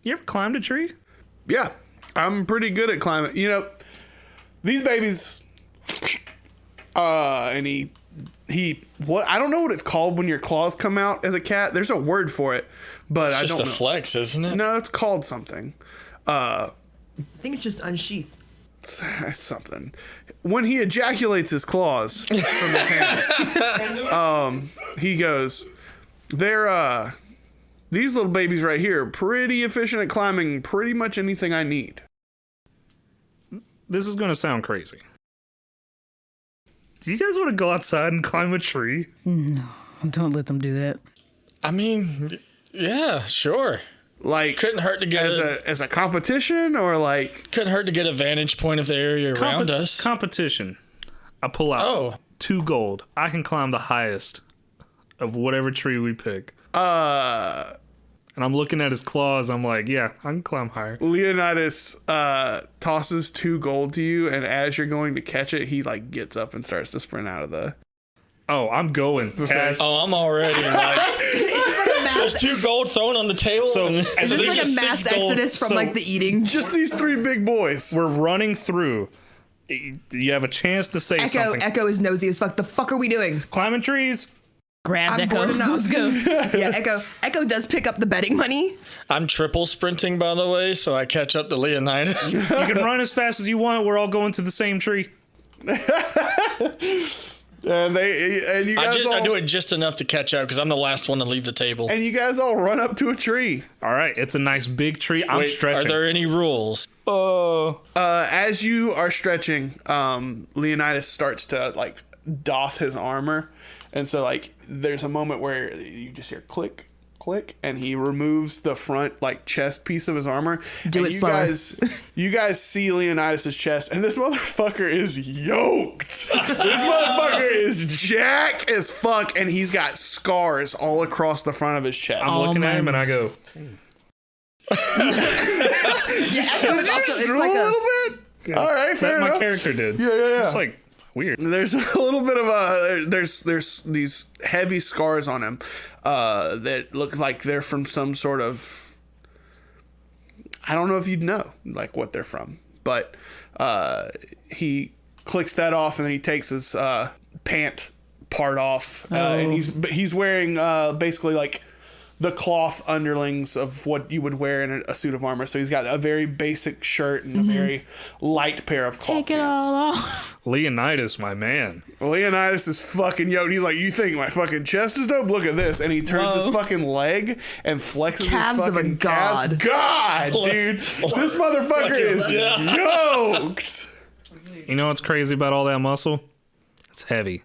you ever climbed a tree? Yeah, I'm pretty good at climbing. You know, these babies. And he what I don't know what it's called when your claws come out as a cat. There's a word for it, but I Just don't a know. flex, isn't it? No, it's called something. I think it's just unsheath. Something. When he ejaculates his claws from his hands, he goes, "They're these little babies right here are pretty efficient at climbing pretty much anything I need." This is going to sound crazy. Do you guys want to go outside and climb a tree? No, don't let them do that. I mean, yeah, sure. Like, Couldn't hurt to get as a competition, or like couldn't hurt to get a vantage point of the area around us. Competition. I pull out 2 gold. I can climb the highest of whatever tree we pick. And I'm looking at his claws. I'm like, yeah, I can climb higher. Leonidas tosses 2 gold to you, and as you're going to catch it, he like gets up and starts to sprint out of the. Oh, I'm going. Cass. Oh, I'm already like, there's 2 gold thrown on the table. So- and Is Is so this there's like a just mass 6 gold. exodus from So- like the eating? Just these 3 big boys. We're running through. You have a chance to say something. Echo is nosy as fuck. The fuck are we doing? Climbing trees. Grabs I'm Echo. bored enough. Let's go. Yeah, Echo does pick up the betting money. I'm triple sprinting, by the way, so I catch up to Leonidas. You can run as fast as you want. We're all going to the same tree. And you guys I do it just enough to catch up because I'm the last one to leave the table. And you guys all run up to a tree. All right, it's a nice big tree. I'm Wait, stretching. are there any rules? As you are stretching, Leonidas starts to like doff his armor, and so like there's a moment where you just hear click, click, and he removes the front like chest piece of his armor. Do and it slower. You guys see Leonidas's chest, and this motherfucker is yoked. This motherfucker is jack as fuck, and he's got scars all across the front of his chest. I'm looking at him and I go, Yeah, Echo is also, it's Drool like a a little bit. All right, fair that my enough. character did. Yeah. It's like weird. There's a little bit of there's these heavy scars on him that look like they're from some sort of, I don't know if you'd know like what they're from, but he clicks that off and then he takes his pant part off and he's wearing basically like the cloth underlings of what you would wear in a suit of armor. So he's got a very basic shirt and a very light pair of cloth Take it pants. all off. Leonidas, my man. Leonidas is fucking yoked. He's like, you think my fucking chest is dope? Look at this. And he turns his fucking leg and flexes Calves his of a fucking god. calves. God, dude. This motherfucker is yoked. You know what's crazy about all that muscle? It's heavy.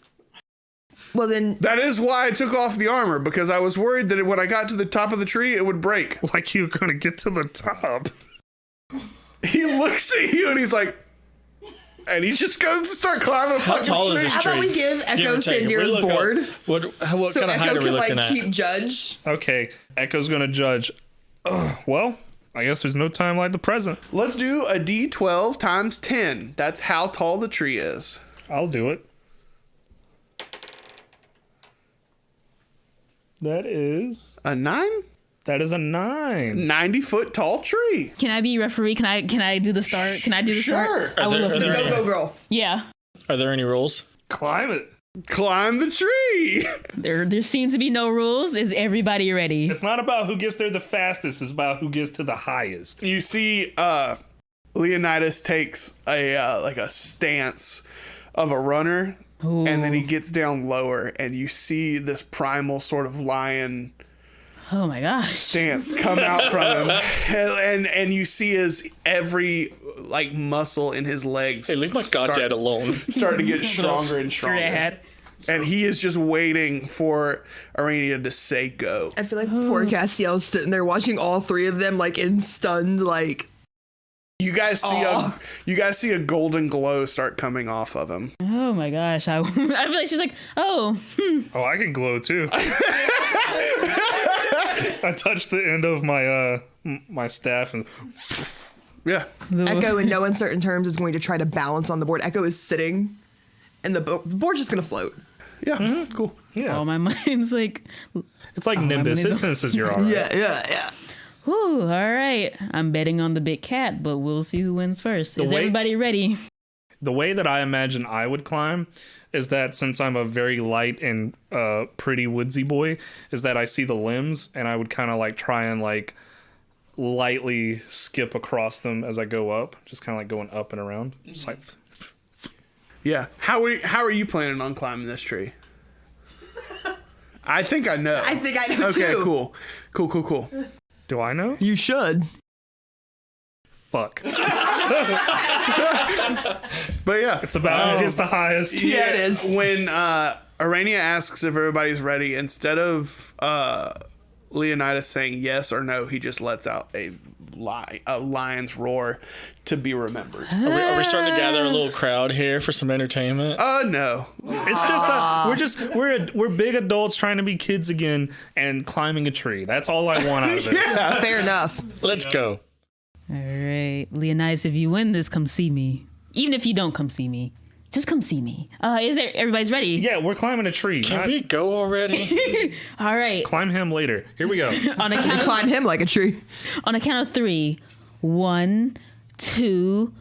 well then That is why I took off the armor, because I was worried that when I got to the top of the tree, it would break. Like you're going to get to the top. He looks at you and he's like, and he just goes to start climbing a How fucking tall is tree. this how about tree? we give Echo or take. If we Sandira's look up- board What so kind of height Echo are we can looking like at? keep judge? Okay, Echo's going to judge. Well, I guess there's no time like the present. Let's do a D12 times 10. That's how tall the tree is. I'll do it. That is A 9? a 9. 90-foot tall tree. Can I be referee? Can I do the start? Can I do the Sure. start? I would there- love are to. there- Go girl. Yeah. Are there any rules? Climb it. Climb the tree. There seem to be no rules. Is everybody ready? It's not about who gets there the fastest. It's about who gets to the highest. You see, Leonidas takes a like a stance of a runner, and then he gets down lower, and you see this primal sort of lion Oh my gosh. stance come out from him, and you see his every like muscle in his legs. Hey, leave my goddad alone. Start to get stronger and stronger, Dread. and he is just waiting for Arania to say go. I feel like poor Castiel's sitting there watching all 3 of them like in stunned like You guys see a golden glow start coming off of him. Oh my gosh. I feel like she's like, oh. Oh, I can glow too. I touched the end of my my staff and Yeah. Echo, in no uncertain terms, is going to try to balance on the board. Echo is sitting, and the board's just going to float. Yeah. Cool. yeah. Oh, my mind's like, It's like Nimbus. It senses you're all right. Yeah. whew, all right. I'm betting on the big cat, but we'll see who wins first. Is way- everybody ready? The way that I imagine I would climb is that since I'm a very light and pretty woodsy boy, is that I see the limbs and I would kind of like try and like lightly skip across them as I go up, just kind of like going up and around. Just like Yeah. How are you planning on climbing this tree? I think I know. I think I know too. Okay, cool. do I know? You should. Fuck. But yeah. It's about it's the highest. Yeah, it is. When Arania asks if everybody's ready, instead of Leonidas saying yes or no, he just lets out a lion's roar to be remembered. Are we starting to gather a little crowd here for some entertainment? No. It's just we're big adults trying to be kids again and climbing a tree. That's all I want out of this. Yeah. Fair enough. Let's go. All right. Leonidas, if you win this, come see me. Even if you don't come see me, just come see me. Everybody's ready? Yeah, we're climbing a tree. Can we go already? All right. Climb him later? Here we go. On a count of, Climb him like a tree. on a count of 3. 1, 2,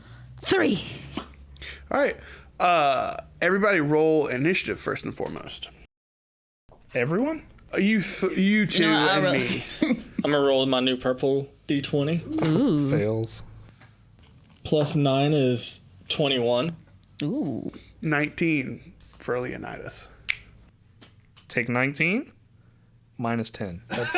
3. All right. Everybody roll initiative first and foremost. Everyone? You two No, I and roll. me. I'm gonna roll my new purple D20. Ooh. Fails. Plus 9 is 21. Ooh. 19 for Leonidas. Take 19. Minus 10. That's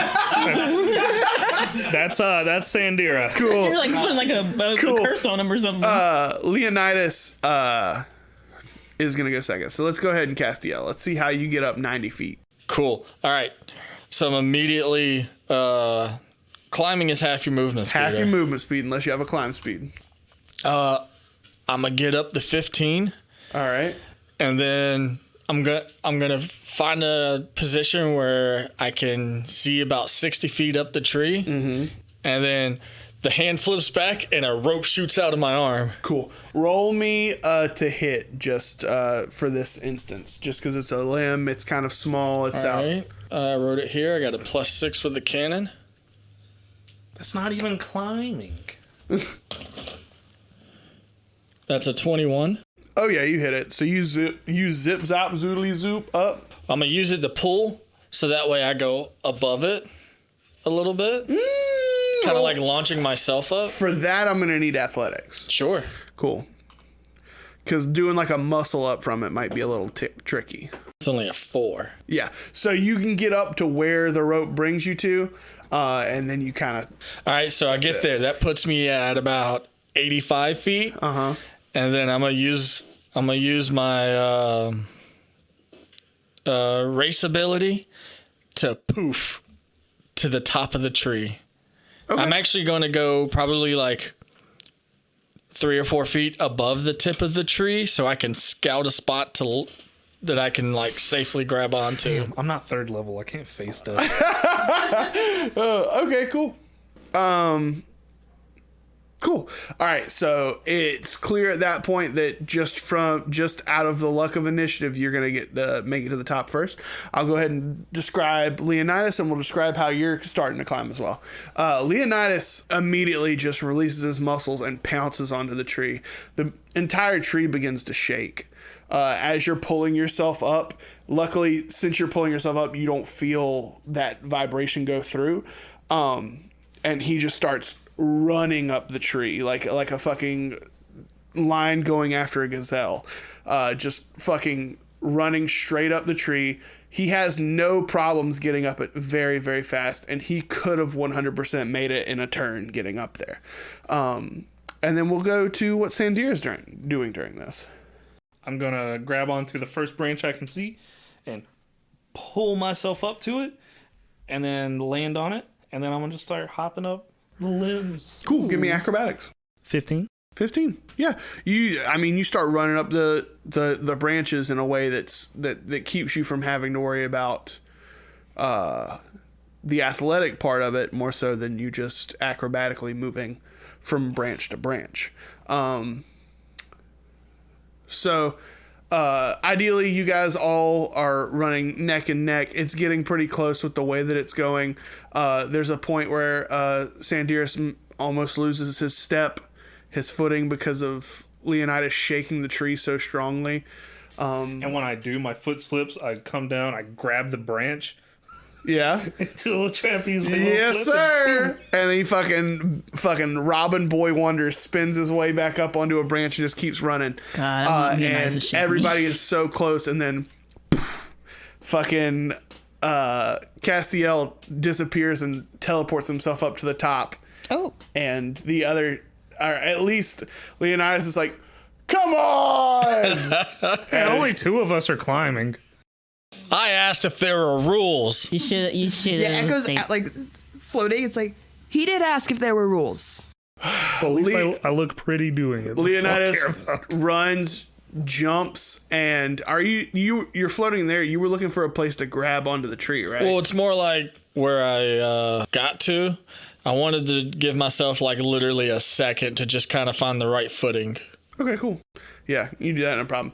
Sandira. Cool. You're like putting like a Cool. curse on him or something. Leonidas is going to go second. So let's go ahead and Castiel. Let's see how you get up 90 feet. Cool. All right. So I'm immediately climbing is half your movement speed. Half your right? movement speed unless you have a climb speed. I'm gonna get up to 15, All right. and then I'm gonna find a position where I can see about 60 feet up the tree, and then the hand flips back and a rope shoots out of my arm. Cool. Roll me to hit just for this instance. Just because it's a limb, it's kind of small. It's All out. right. I wrote it here. I got a +6 with the cannon. That's not even climbing. That's a 21. Oh yeah, you hit it. So you zip zap zoodly zoop up. I'm gonna use it to pull, so that way I go above it a little bit, kind of like launching myself up. For that, I'm gonna need athletics. Sure. Cool. Because doing like a muscle up from it might be a little tricky. It's only a 4. Yeah. So you can get up to where the rope brings you to, and then you kind of. All right, so I get there. That puts me at about 85 feet. And then I'm gonna use my race ability to poof to the top of the tree. Okay. I'm actually going to go probably like 3 or 4 feet above the tip of the tree, so I can scout a spot that I can like safely grab onto. I'm not 3rd level. I can't face that. Okay. Cool. Cool. All right. So it's clear at that point that just out of the luck of initiative, you're gonna make it to the top first. I'll go ahead and describe Leonidas, and we'll describe how you're starting to climb as well. Leonidas immediately just releases his muscles and pounces onto the tree. The entire tree begins to shake. As you're pulling yourself up, luckily, since you're pulling yourself up, you don't feel that vibration go through. And he just starts running up the tree like a fucking lion going after a gazelle. Just fucking running straight up the tree. He has no problems getting up it very, very fast, and he could have 100% made it in a turn getting up there. And then we'll go to what Sandira's doing during this. I'm gonna grab onto the first branch I can see and pull myself up to it, and then land on it, and then I'm gonna just start hopping up the limbs. Cool. Give me acrobatics. 15. 15. Yeah. You start running up the branches in a way that keeps you from having to worry about the athletic part of it more so than you just acrobatically moving from branch to branch. Ideally, you guys all are running neck and neck. It's getting pretty close with the way that it's going. There's a point where Sandira almost loses his footing because of Leonidas shaking the tree so strongly. And when I do, my foot slips. I come down. I grab the branch. Yeah. Into a little trapeze. Yes, sir. And then he fucking Robin Boy Wonder spins his way back up onto a branch and just keeps running. God, and everybody is so close, and then poof, fucking Castiel disappears and teleports himself up to the top. Oh. And the other, or at least Leonidas is like, come on! And only 2 of us are climbing. I asked if there were rules. You should. Yeah, Echo's like floating. It's like he did ask if there were rules. Well, at least I look pretty doing it. Leonidas runs, jumps, and you're floating there. You were looking for a place to grab onto the tree, right? Well, it's more like where I got to. I wanted to give myself like literally a second to just kind of find the right footing. Okay, cool. Yeah, you do that, no problem.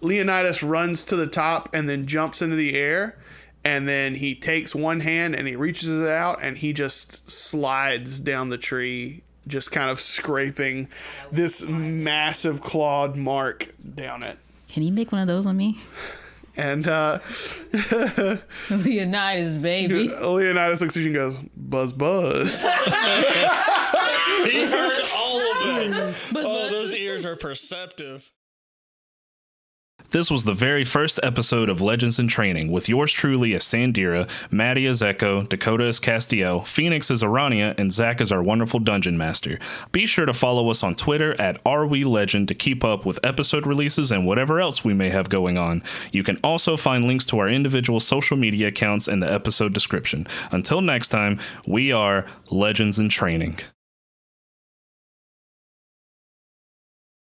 Leonidas runs to the top and then jumps into the air, and then he takes one hand and he reaches it out and he just slides down the tree, just kind of scraping this massive clawed mark down it. Can you make one of those on me? And Leonidas, baby. Leonidas looks at you and goes, buzz, buzz. He heard all of it. Oh, those ears are perceptive. This was the very first episode of Legends in Training, with yours truly as Sandira, Maddie as Echo, Dakota as Castiel, Phoenix as Arania, and Zack as our wonderful dungeon master. Be sure to follow us on Twitter at RWeLegend to keep up with episode releases and whatever else we may have going on. You can also find links to our individual social media accounts in the episode description. Until next time, we are Legends in Training.